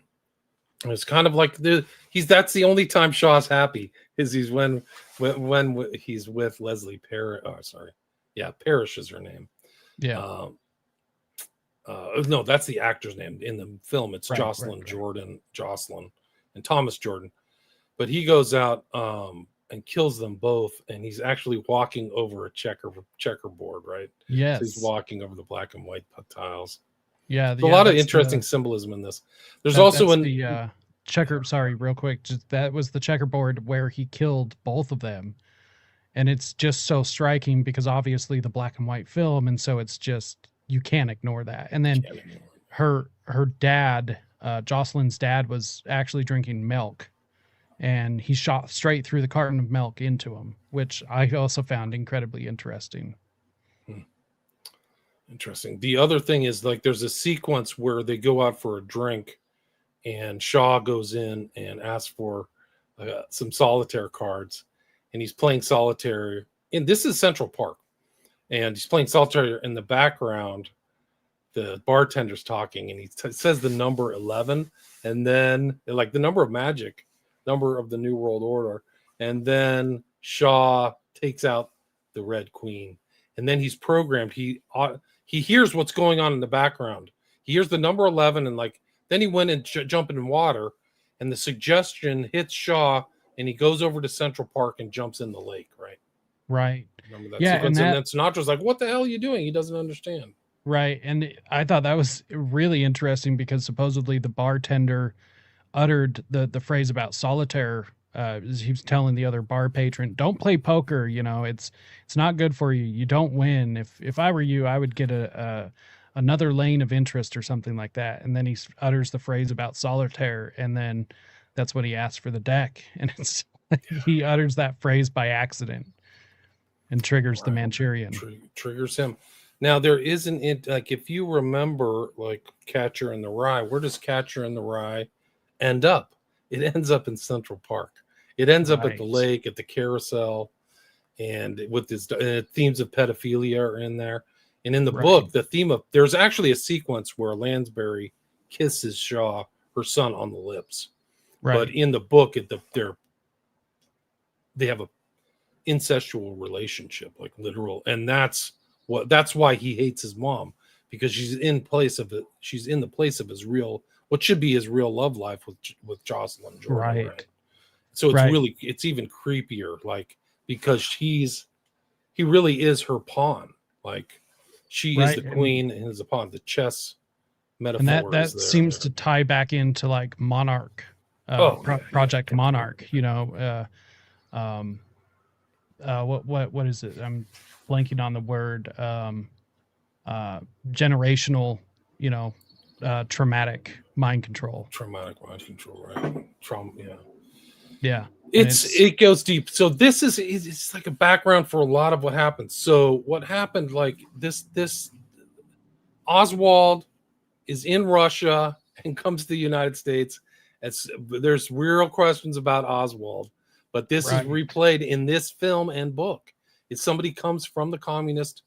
D: It's kind of like that's the only time Shaw's happy is he's when he's with Leslie Parrish. Oh, sorry. Yeah, Parrish is her name.
C: Yeah.
D: No, that's the actor's name in the film. It's
C: Right,
D: Jocelyn
C: right.
D: Jordan, and Thomas Jordan. But he goes out and kills them both, and he's actually walking over a checkerboard, right?
C: Yes.
D: So he's walking over the black and white tiles.
C: Yeah.
D: There's a lot of interesting symbolism in this. There's also
C: the checker. Sorry, real quick. That was the checkerboard where he killed both of them, and it's just so striking because obviously the black and white film, and so it's just you can't ignore that. And then her dad, Jocelyn's dad, was actually drinking milk, and he shot straight through the carton of milk into him, which I also found incredibly interesting.
D: Interesting. The other thing is, like, there's a sequence where they go out for a drink, and Shaw goes in and asks for some solitaire cards, and he's playing solitaire. And this is Central Park, and he's playing solitaire in the background. the bartender's talking, and he says the number 11, and then like the number of magic, number of the New World Order, and then Shaw takes out the Red Queen, and then he's programmed. He hears what's going on in the background. He hears the number 11, and like then he went and jumping in water, and the suggestion hits Shaw, and he goes over to Central Park and jumps in the lake. Right. Remember that sequence? And then Sinatra's like, "What the hell are you doing?" He doesn't understand.
C: Right. And I thought that was really interesting because supposedly the bartender uttered the phrase about solitaire. He was telling the other bar patron, "Don't play poker. You know, it's not good for you. You don't win. If I were you, I would get another lane of interest or something like that." And then he utters the phrase about solitaire, and then that's when he asks for the deck, and it's he utters that phrase by accident and triggers the Manchurian.
D: Triggers him. Now there isn't like if you remember like Catcher in the Rye, where does Catcher in the Rye end up? It ends up in Central Park. It ends up at the lake, at the carousel, and with this themes of pedophilia are in there. And in the book, the theme of there's actually a sequence where Lansbury kisses Shaw, her son, on the lips. Right. But in the book, they have a incestual relationship, like literal, and that's why he hates his mom, because she's in the place of his real, what should be his real love life with Jocelyn Jordan. Right. So it's even creepier, like, because he really is her pawn. Like, she is the queen and is a pawn. The chess metaphor.
C: And that seems to tie back into like Monarch, Project Monarch, you know, what is it? I'm blanking on the word. Generational, you know, traumatic mind control.
D: Traumatic mind control, right? Trauma, yeah.
C: Yeah.
D: It goes deep. So it's like a background for a lot of what happened. So what happened, like this Oswald is in Russia and comes to the United States. There's real questions about Oswald, but this is replayed in this film and book. If somebody comes from the communist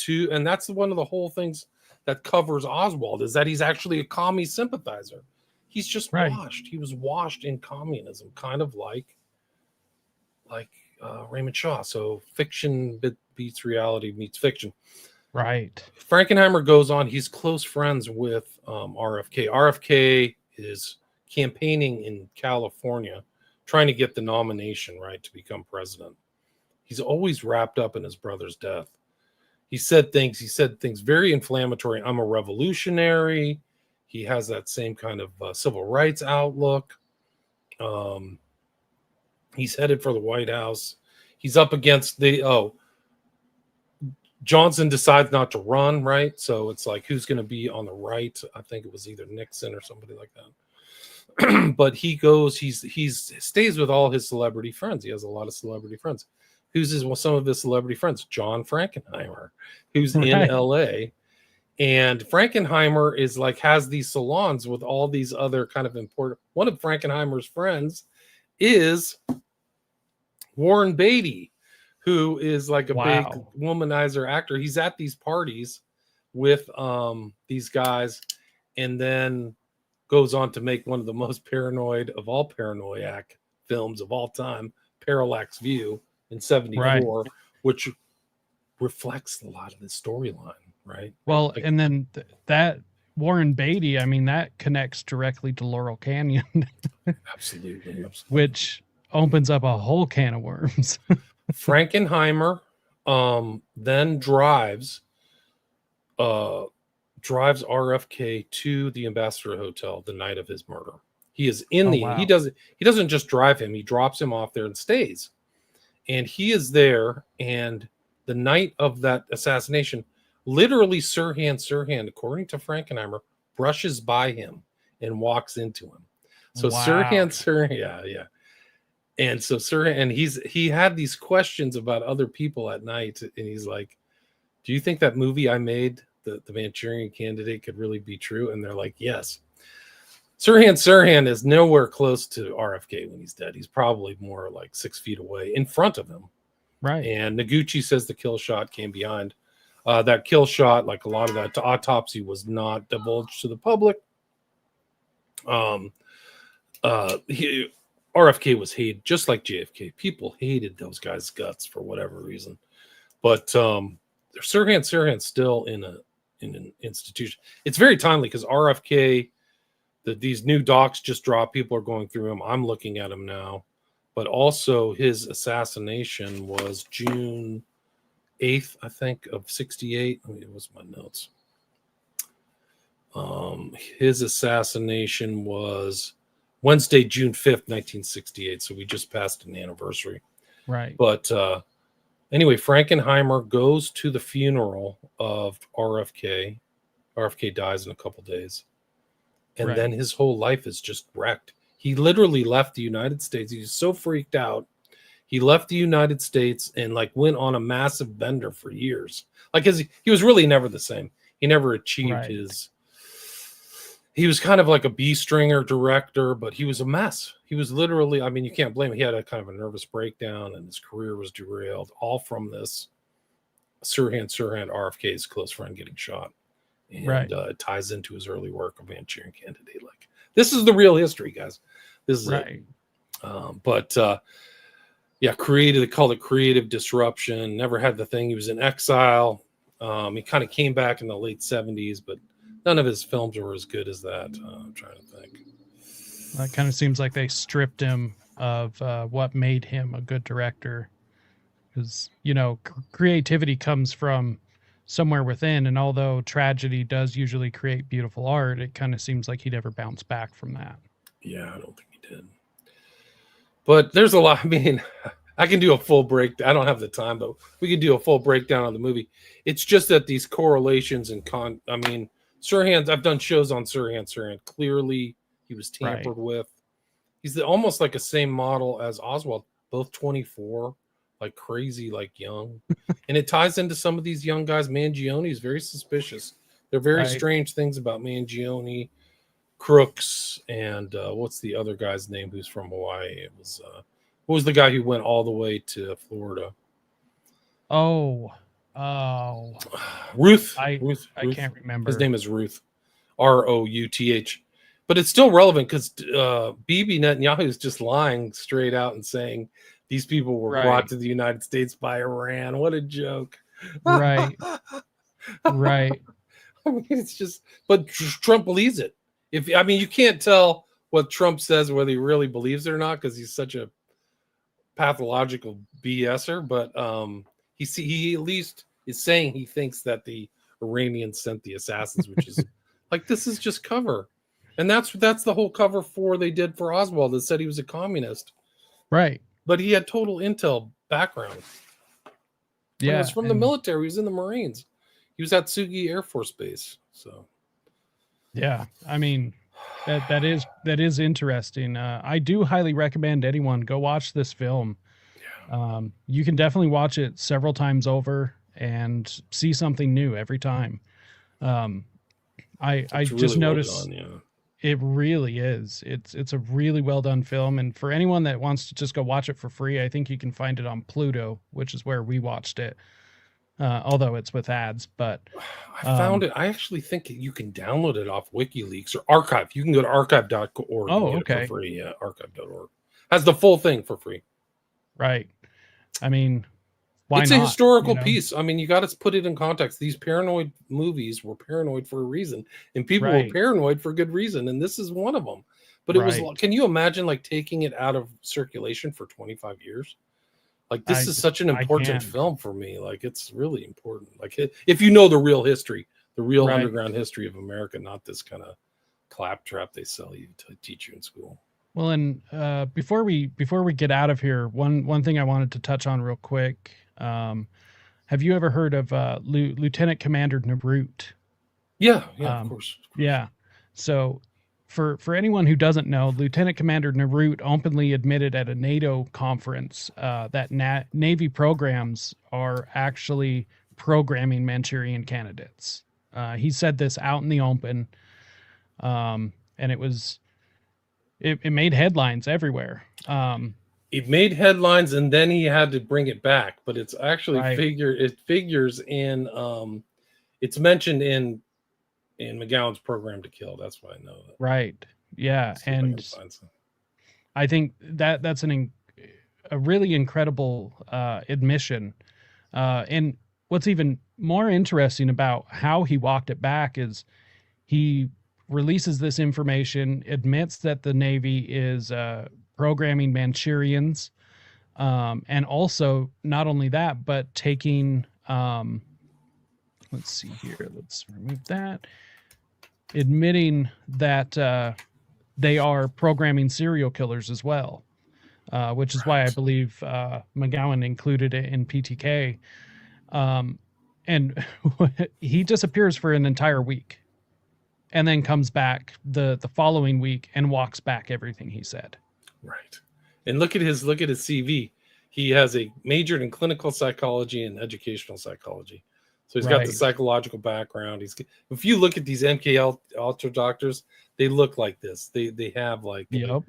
D: and that's one of the whole things that covers Oswald, is that he's actually a commie sympathizer. He's just washed. He was washed in communism, kind of like Raymond Shaw. So fiction beats reality meets fiction.
C: Right.
D: Frankenheimer goes on. He's close friends with RFK. RFK is campaigning in California, trying to get the nomination, right, to become president. He's always wrapped up in his brother's death. He said things very inflammatory. I'm a revolutionary. He has that same kind of civil rights outlook. He's headed for the White House. He's up against Johnson decides not to run, right? So it's like, who's going to be on the right? I think it was either Nixon or somebody like that. But he stays with all his celebrity friends. He has a lot of celebrity friends. Some of his celebrity friends? John Frankenheimer, who's in LA. And Frankenheimer has these salons with all these other kind of important. One of Frankenheimer's friends is Warren Beatty, who is like a big womanizer actor. He's at these parties with these guys, and then goes on to make one of the most paranoid of all paranoiac films of all time, Parallax View, in 1974, which reflects a lot of the storyline, right?
C: Well, and then that Warren Beatty, I mean, that connects directly to Laurel Canyon.
D: Absolutely.
C: Which opens up a whole can of worms.
D: Frankenheimer then drives RFK to the Ambassador Hotel the night of his murder. He is in he doesn't just drive him, he drops him off there and stays. And he is there, and the night of that assassination, literally Sirhan, according to Frankenheimer, brushes by him and walks into him. So Sirhan, yeah. And so Sirhan, and he had these questions about other people at night, and he's like, "Do you think that movie I made, the Manchurian Candidate, could really be true?" And they're like, "Yes." Sirhan is nowhere close to RFK when he's dead. He's probably more like 6 feet away in front of him.
C: Right.
D: And Noguchi says the kill shot came behind. That kill shot, like a lot of that autopsy, was not divulged to the public. RFK was hated just like JFK. People hated those guys' guts for whatever reason. But Sirhan's still in an institution. It's very timely because RFK, these new docs just dropped. People are going through them. I'm looking at them now. But also his assassination was June 8th, I think, of 68. What's my notes? His assassination was Wednesday, June 5th, 1968. So we just passed an anniversary.
C: Right.
D: But anyway, Frankenheimer goes to the funeral of RFK. RFK dies in a couple days. And then his whole life is just wrecked. He literally left the United States. He was so freaked out. He left the United States and like went on a massive bender for years. Like he was really never the same. He never achieved his. He was kind of like a B-stringer director, but he was a mess. He was literally, I mean, you can't blame him. He had a kind of a nervous breakdown and his career was derailed, all from this Sirhan RFK's close friend getting shot. And it ties into his early work of Manchurian Candidate. Like, this is the real history, guys. This is it. They called it creative disruption. Never had the thing. He was in exile. He kind of came back in the late 70s, but none of his films were as good as that. I'm trying to think.
C: That kind of seems like they stripped him of what made him a good director. Because, creativity comes from somewhere within. And although tragedy does usually create beautiful art, it kind of seems like he never bounced back from that.
D: Yeah, I don't think he did. But there's a lot. I mean, I can do a full breakdown. I don't have the time, but we could do a full breakdown on the movie. It's just that these correlations and Sirhan, I've done shows on Sirhan. Clearly, he was tampered with. He's almost like a same model as Oswald, both 24, like crazy, like young. And it ties into some of these young guys. Mangione is very suspicious. There are very strange things about Mangione, Crooks, and what's the other guy's name who's from Hawaii? It was what was the guy who went all the way to Florida? Ruth.
C: I can't remember.
D: His name is Ruth, Routh. But it's still relevant because Bibi Netanyahu is just lying straight out and saying these people were brought to the United States by Iran. What a joke!
C: Right.
D: I mean, it's just, but Trump believes it. You can't tell what Trump says whether he really believes it or not because he's such a pathological BSer. But he at least is saying he thinks that the Iranians sent the assassins, which is like, this is just cover. And that's the whole cover they did for Oswald that said he was a communist.
C: Right.
D: But he had total intel background. Yeah. He was from the military. He was in the Marines. He was at Sugi Air Force Base. So.
C: Yeah. I mean, that is interesting. I do highly recommend anyone go watch this film. Yeah. You can definitely watch it several times over and see something new every time. I really just noticed it really is. It's a really well done film. And for anyone that wants to just go watch it for free, I think you can find it on Pluto, which is where we watched it. Although it's with ads, but
D: I found it. I actually think you can download it off WikiLeaks or Archive. You can go to archive.org.
C: Oh, okay.
D: For free. Yeah, archive.org has the full thing for free.
C: Right. I mean, why
D: it's
C: not?
D: A historical piece. I mean, you got to put it in context. These paranoid movies were paranoid for a reason, and people were paranoid for good reason, and this is one of them. But it was. Can you imagine like taking it out of circulation for 25 years? Like, this is such an important film for me. Like, it's really important. Like, if you know the real history, the real underground history of America, not this kind of claptrap they sell you to teach you in school.
C: Well, and before we get out of here, one thing I wanted to touch on real quick. Have you ever heard of Lieutenant Commander Narut?
D: Yeah, of course.
C: Yeah. So for anyone who doesn't know, Lieutenant Commander Narut openly admitted at a NATO conference that Navy programs are actually programming Manchurian candidates. He said this out in the open, and it made headlines everywhere.
D: It made headlines, and then he had to bring it back. But it's actually
C: Right.
D: it figures in it's mentioned in McGowan's Program to Kill. That's why I know that.
C: Right. Yeah.
D: See if I can
C: And
D: find some.
C: I think that's a really incredible admission. And what's even more interesting about how he walked it back is he releases this information, admits that the Navy is programming Manchurians, and also not only that, but taking, let's see here, let's remove that, admitting that they are programming serial killers as well, which is why I believe McGowan included it in PTK. And he disappears for an entire week and then comes back the following week and walks back everything he said.
D: Right. And look at his CV. He has a majored in clinical psychology and educational psychology. So he's got the
C: Right.
D: psychological background. If you look at these MK Ultra doctors, they look like this. They have like
C: Yep.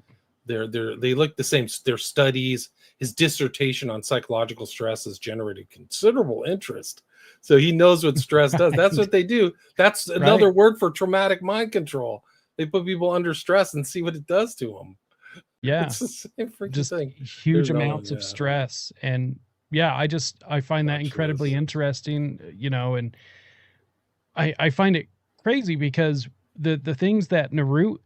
D: they look the same. Their studies, his dissertation on psychological stress has generated considerable interest. So he knows what stress does. That's what they do. That's another
C: Right.
D: word for traumatic mind control. They put people under stress and see what it does to them.
C: Yeah.
D: It's the same freaking
C: Just
D: thing.
C: huge
D: There's no
C: amounts
D: one,
C: of
D: yeah.
C: stress. And yeah, I find that
D: Gotcha.
C: incredibly interesting, you know, and I find it crazy because the things that Narut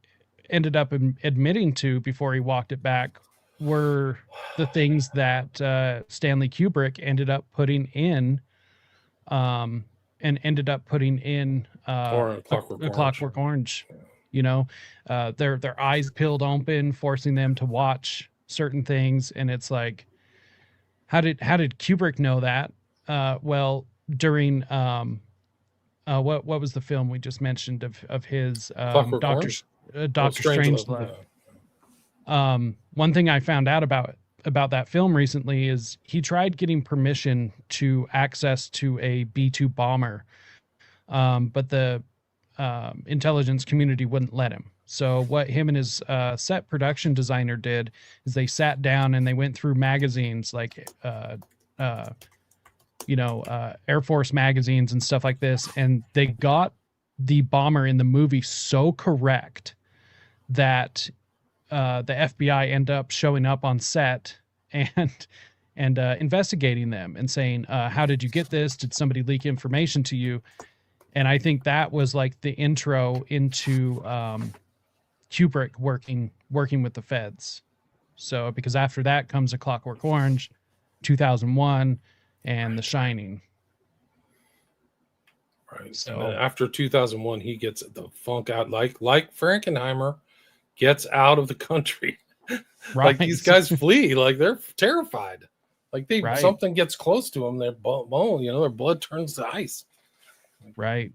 C: ended up admitting to before he walked it back were the things that Stanley Kubrick ended up putting in, and ended up putting in
D: Or Clockwork
C: a
D: Orange.
C: Clockwork Orange. You know, their eyes peeled open, forcing them to watch certain things, and it's like, how did Kubrick know that? Well, during what was the film we just mentioned of his
D: Clockwork
C: Doctor
D: Orange?
C: Doctor
D: Strangelove,
C: Strangelove?
D: yeah.
C: One thing I found out about that film recently is he tried getting permission to access to a B-2 bomber, but the intelligence community wouldn't let him. So what him and his set production designer did is they sat down and they went through magazines like Air Force magazines and stuff like this, and they got the bomber in the movie so correct that the FBI end up showing up on set and investigating them and saying, how did you get this? Did somebody leak information to you? And I think that was like the intro into Kubrick working with the feds. So because after that comes A Clockwork Orange, 2001, and The Shining.
D: Right.
C: So
D: And then after 2001, he gets the funk out, like Frankenheimer gets out of the country. Like these guys flee, like they're terrified. Like something gets close to them, their bone, their blood turns to ice.
C: Right.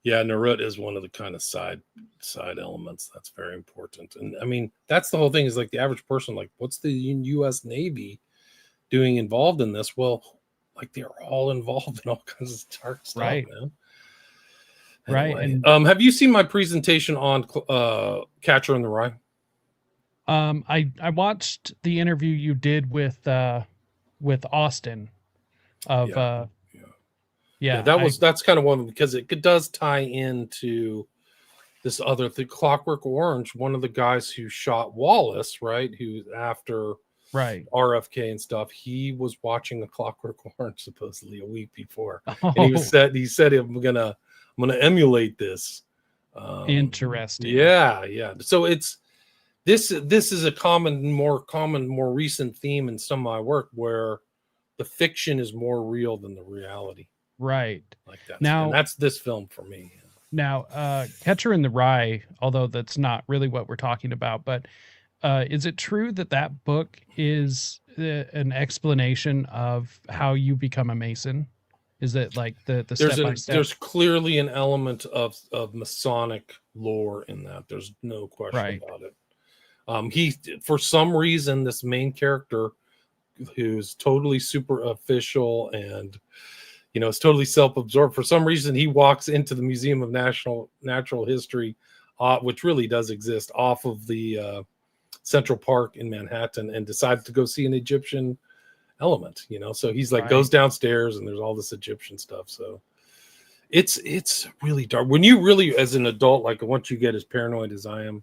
D: Yeah, Narut is one of the kind of side elements that's very important. And I mean, that's the whole thing, is like the average person, like, what's the U.S. Navy doing involved in this? Well, like, they're all involved in all kinds of dark stuff,
C: Right.
D: man.
C: Right.
D: Anyway, have you seen my presentation on Catcher in the Rye?
C: I watched the interview you did with Austin of
D: Yeah, that's kind of one, because it does tie into this other thing, Clockwork Orange. One of the guys who shot Wallace, right, who after RFK and stuff, he was watching The Clockwork Orange supposedly a week before, and he said I'm gonna emulate this.
C: Interesting.
D: Yeah. So it's this is a more recent theme in some of my work, where the fiction is more real than the reality.
C: Right.
D: Like that.
C: Now,
D: and that's this film for me.
C: Now, Catcher in the Rye, although that's not really what we're talking about, but is it true that book is an explanation of how you become a Mason? Is it like the step-by-step?
D: There's clearly an element of Masonic lore in that. There's no question about it. He, for some reason, this main character, who's totally superficial and is totally self-absorbed, for some reason he walks into the Museum of Natural History, which really does exist, off of the Central Park in Manhattan and decides to go see an Egyptian element, so he's like,
C: Right.
D: goes downstairs and there's all this Egyptian stuff. So it's really dark when you really, as an adult, like once you get as paranoid as I am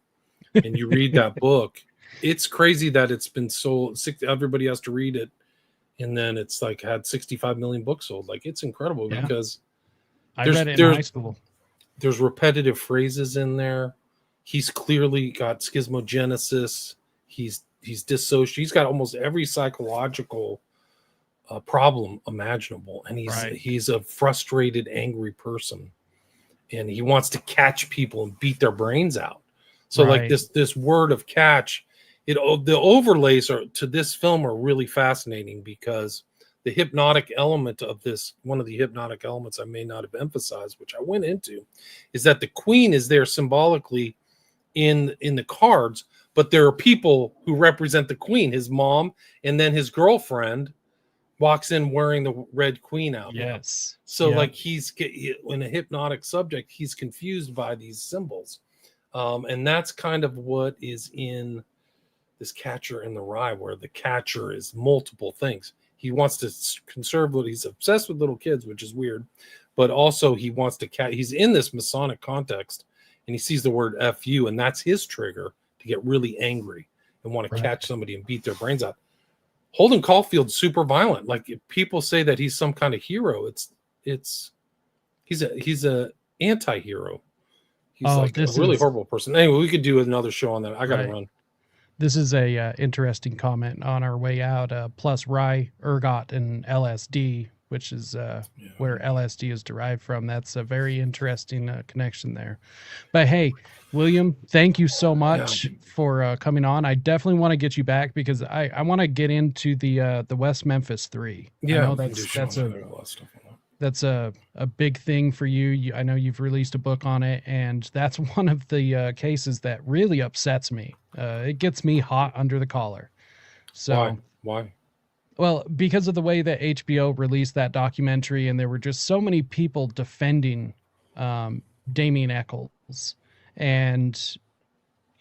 D: and you read that book, it's crazy that it's been sold. Everybody has to read it. And then it's like had 65 million books sold. Like, it's incredible because
C: I read it in high school.
D: There's repetitive phrases in there. He's clearly got schismogenesis. He's dissociated. He's got almost every psychological problem imaginable. And he's a frustrated, angry person. And he wants to catch people and beat their brains out. So like this word of catch, the overlays to this film are really fascinating because the hypnotic element of this, one of the hypnotic elements I may not have emphasized, which I went into, is that the queen is there symbolically in the cards, but there are people who represent the queen, his mom, and then his girlfriend walks in wearing the red queen out.
C: Yes.
D: So like he's in a hypnotic subject, he's confused by these symbols. And that's kind of what is in this Catcher in the Rye, where the catcher is multiple things. He wants to conserve he's obsessed with little kids, which is weird, but also he wants to he's in this Masonic context and he sees the word FU, and that's his trigger to get really angry and want to catch somebody and beat their brains out. Holden Caulfield's super violent. Like, if people say that he's some kind of hero, he's a anti-hero. He's a really horrible person. Anyway, we could do another show on that. I got to run.
C: This is a interesting comment on our way out. Plus rye, ergot, and LSD, which is where LSD is derived from. That's a very interesting connection there. But hey, William, thank you so much for coming on. I definitely want to get you back because I want to get into the West Memphis 3.
D: Yeah,
C: I know that's a big thing for you. I know you've released a book on it, and that's one of the cases that really upsets me. It gets me hot under the collar. So
D: why?
C: Well, because of the way that HBO released that documentary, and there were just so many people defending Damien Eccles, and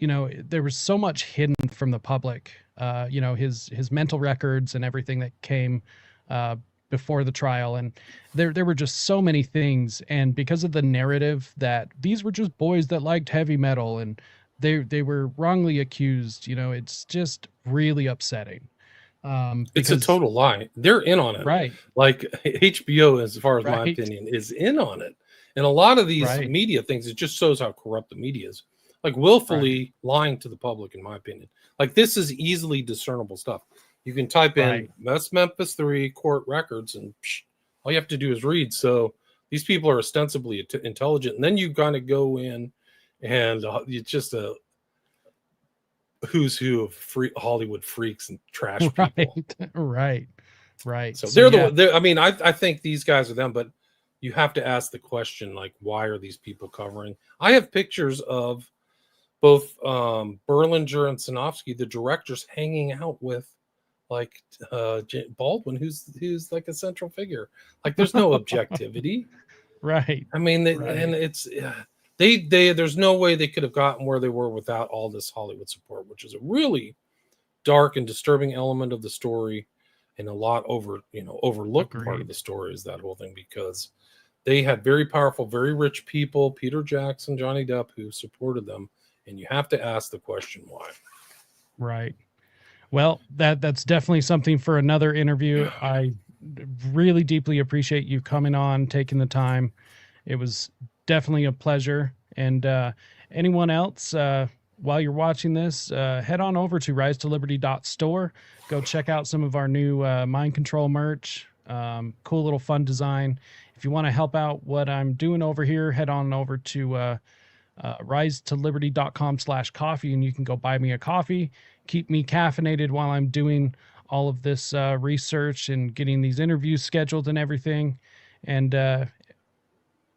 C: there was so much hidden from the public. His mental records and everything that came before the trial, and there were just so many things. And because of the narrative that these were just boys that liked heavy metal, and they were wrongly accused, it's just really upsetting.
D: It's a total lie. They're in on it,
C: right?
D: Like HBO, as far as my opinion, is in on it. And a lot of these media things, it just shows how corrupt the media is. Like, willfully lying to the public, in my opinion. Like, this is easily discernible stuff. You can type in West Memphis 3 court records, and all you have to do is read. So these people are ostensibly intelligent, and then you kind of go in, and it's just a who's who of Hollywood freaks and trash people.
C: Right.
D: So they're I mean, I think these guys are them, but you have to ask the question, like, why are these people covering? I have pictures of both Berlinger and Sinofsky, the directors, hanging out with like Baldwin, who's like a central figure. Like, there's no objectivity.
C: Right.
D: I mean, and it's they there's no way they could have gotten where they were without all this Hollywood support, which is a really dark and disturbing element of the story, and a lot overlooked part of the story is that whole thing, because they had very powerful, very rich people, Peter Jackson, Johnny Depp, who supported them, and you have to ask the question why.
C: Right. Well, that's definitely something for another interview. I really deeply appreciate you coming on, taking the time. It was definitely a pleasure. And anyone else, while you're watching this, head on over to risetoliberty.store. Go check out some of our new mind control merch. Cool little fun design. If you want to help out what I'm doing over here, head on over to risetoliberty.com/coffee, and you can go buy me a coffee. Keep me caffeinated while I'm doing all of this research and getting these interviews scheduled and everything. And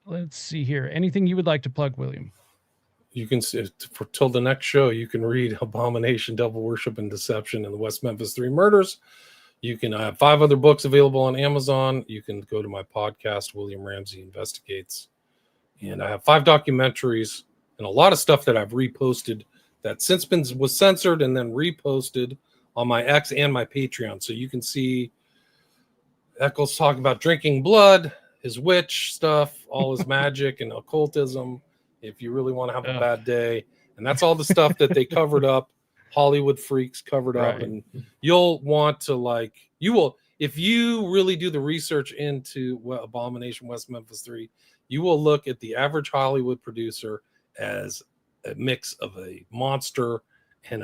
C: let's see here. Anything you would like to plug, William?
D: You can till the next show, you can read Abomination, Devil Worship, and Deception in the West Memphis 3 Murders. You can have 5 other books available on Amazon. You can go to my podcast, William Ramsey Investigates. And I have 5 documentaries and a lot of stuff that I've reposted that since was censored and then reposted on my X and my Patreon. So you can see Eccles talking about drinking blood, his witch stuff, all his magic and occultism. If you really want to have a bad day, and that's all the stuff that they covered up. Hollywood freaks covered up, and you'll want to if you really do the research into Abomination West Memphis 3, you will look at the average Hollywood producer as a mix of a monster and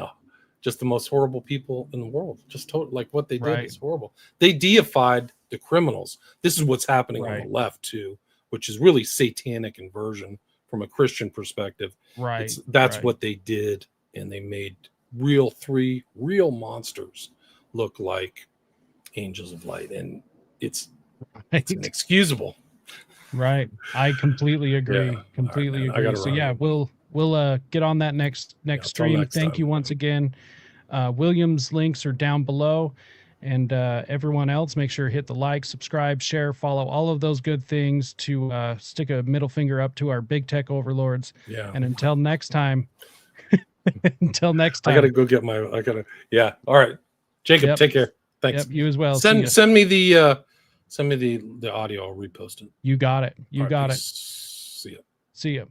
D: just the most horrible people in the world. Just like what they did is horrible. They deified the criminals. This is what's happening on the left too, which is really satanic inversion from a Christian perspective. That's what they did, and they made three real monsters look like angels of light, and it's inexcusable.
C: Right. I completely agree. Completely agree. So yeah, we'll get on that next stream. Thank you once again. William's links are down below, and everyone else, make sure to hit the like, subscribe, share, follow, all of those good things to stick a middle finger up to our big tech overlords.
D: Yeah.
C: And until next time, I
D: gotta go get all right, Jacob, take care. Thanks.
C: You as well.
D: Send me the audio. I'll repost it.
C: You got it. You got it.
D: See
C: ya.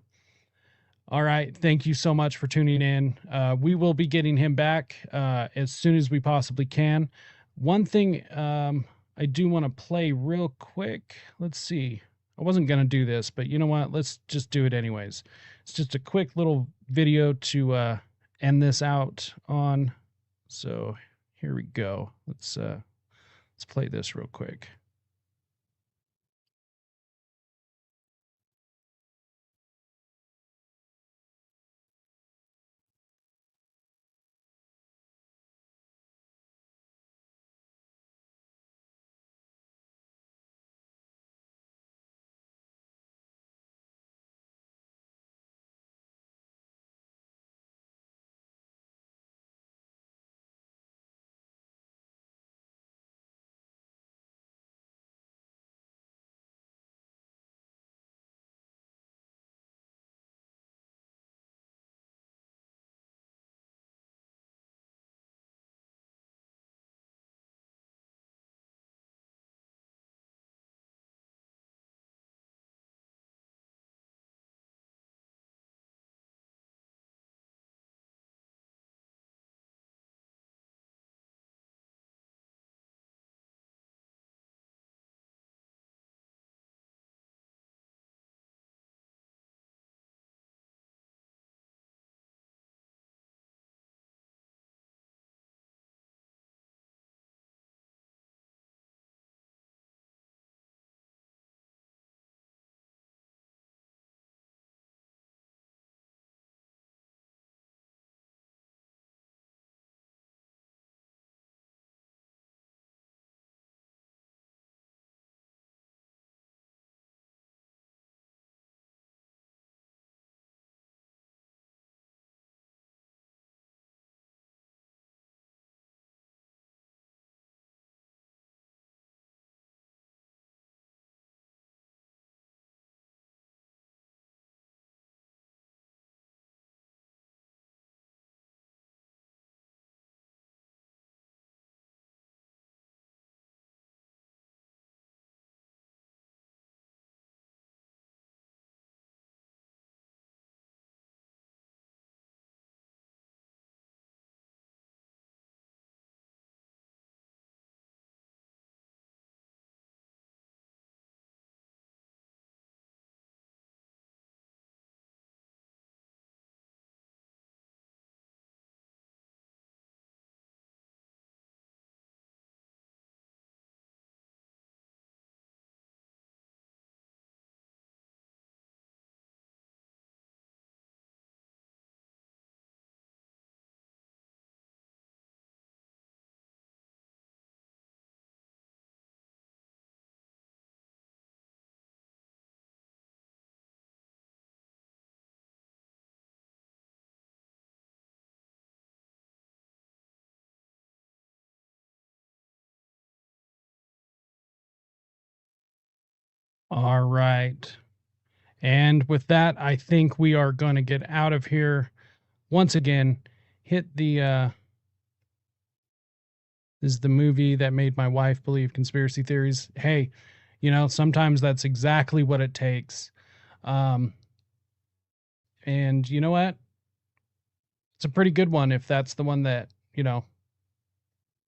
C: All right. Thank you so much for tuning in. We will be getting him back as soon as we possibly can. One thing I do want to play real quick. Let's see. I wasn't going to do this, but you know what? Let's just do it anyways. It's just a quick little video to end this out on. So here we go. Let's play this real quick. All right. And with that, I think we are going to get out of here. once again, hit the this is the movie that made my wife believe conspiracy theories. Hey, sometimes that's exactly what it takes. And you know what? It's a pretty good one if that's the one that,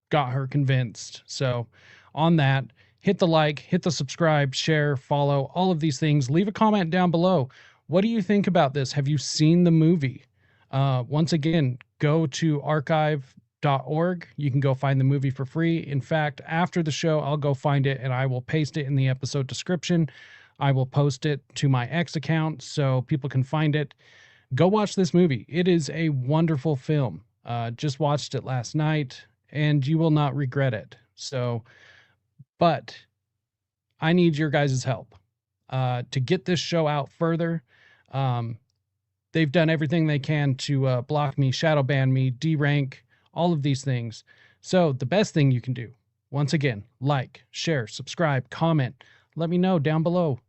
C: got her convinced. So, on that, hit the like, hit the subscribe, share, follow, all of these things. Leave a comment down below. What do you think about this? Have you seen the movie? Once again, go to archive.org. You can go find the movie for free. In fact, after the show, I'll go find it and I will paste it in the episode description. I will post it to my X account so people can find it. Go watch this movie. It is a wonderful film. Just watched it last night and you will not regret it. So, but I need your guys' help to get this show out further. They've done everything they can to block me, shadow ban me, derank, all of these things. So the best thing you can do, once again, like, share, subscribe, comment. Let me know down below.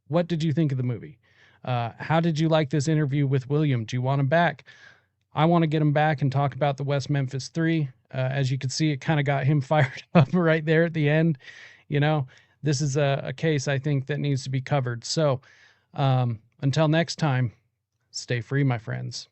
C: What did you think of the movie? How did you like this interview with William? Do you want him back? I want to get him back and talk about the West Memphis 3. As you can see, it kind of got him fired up right there at the end. This is a case I think that needs to be covered. So until next time, stay free, my friends.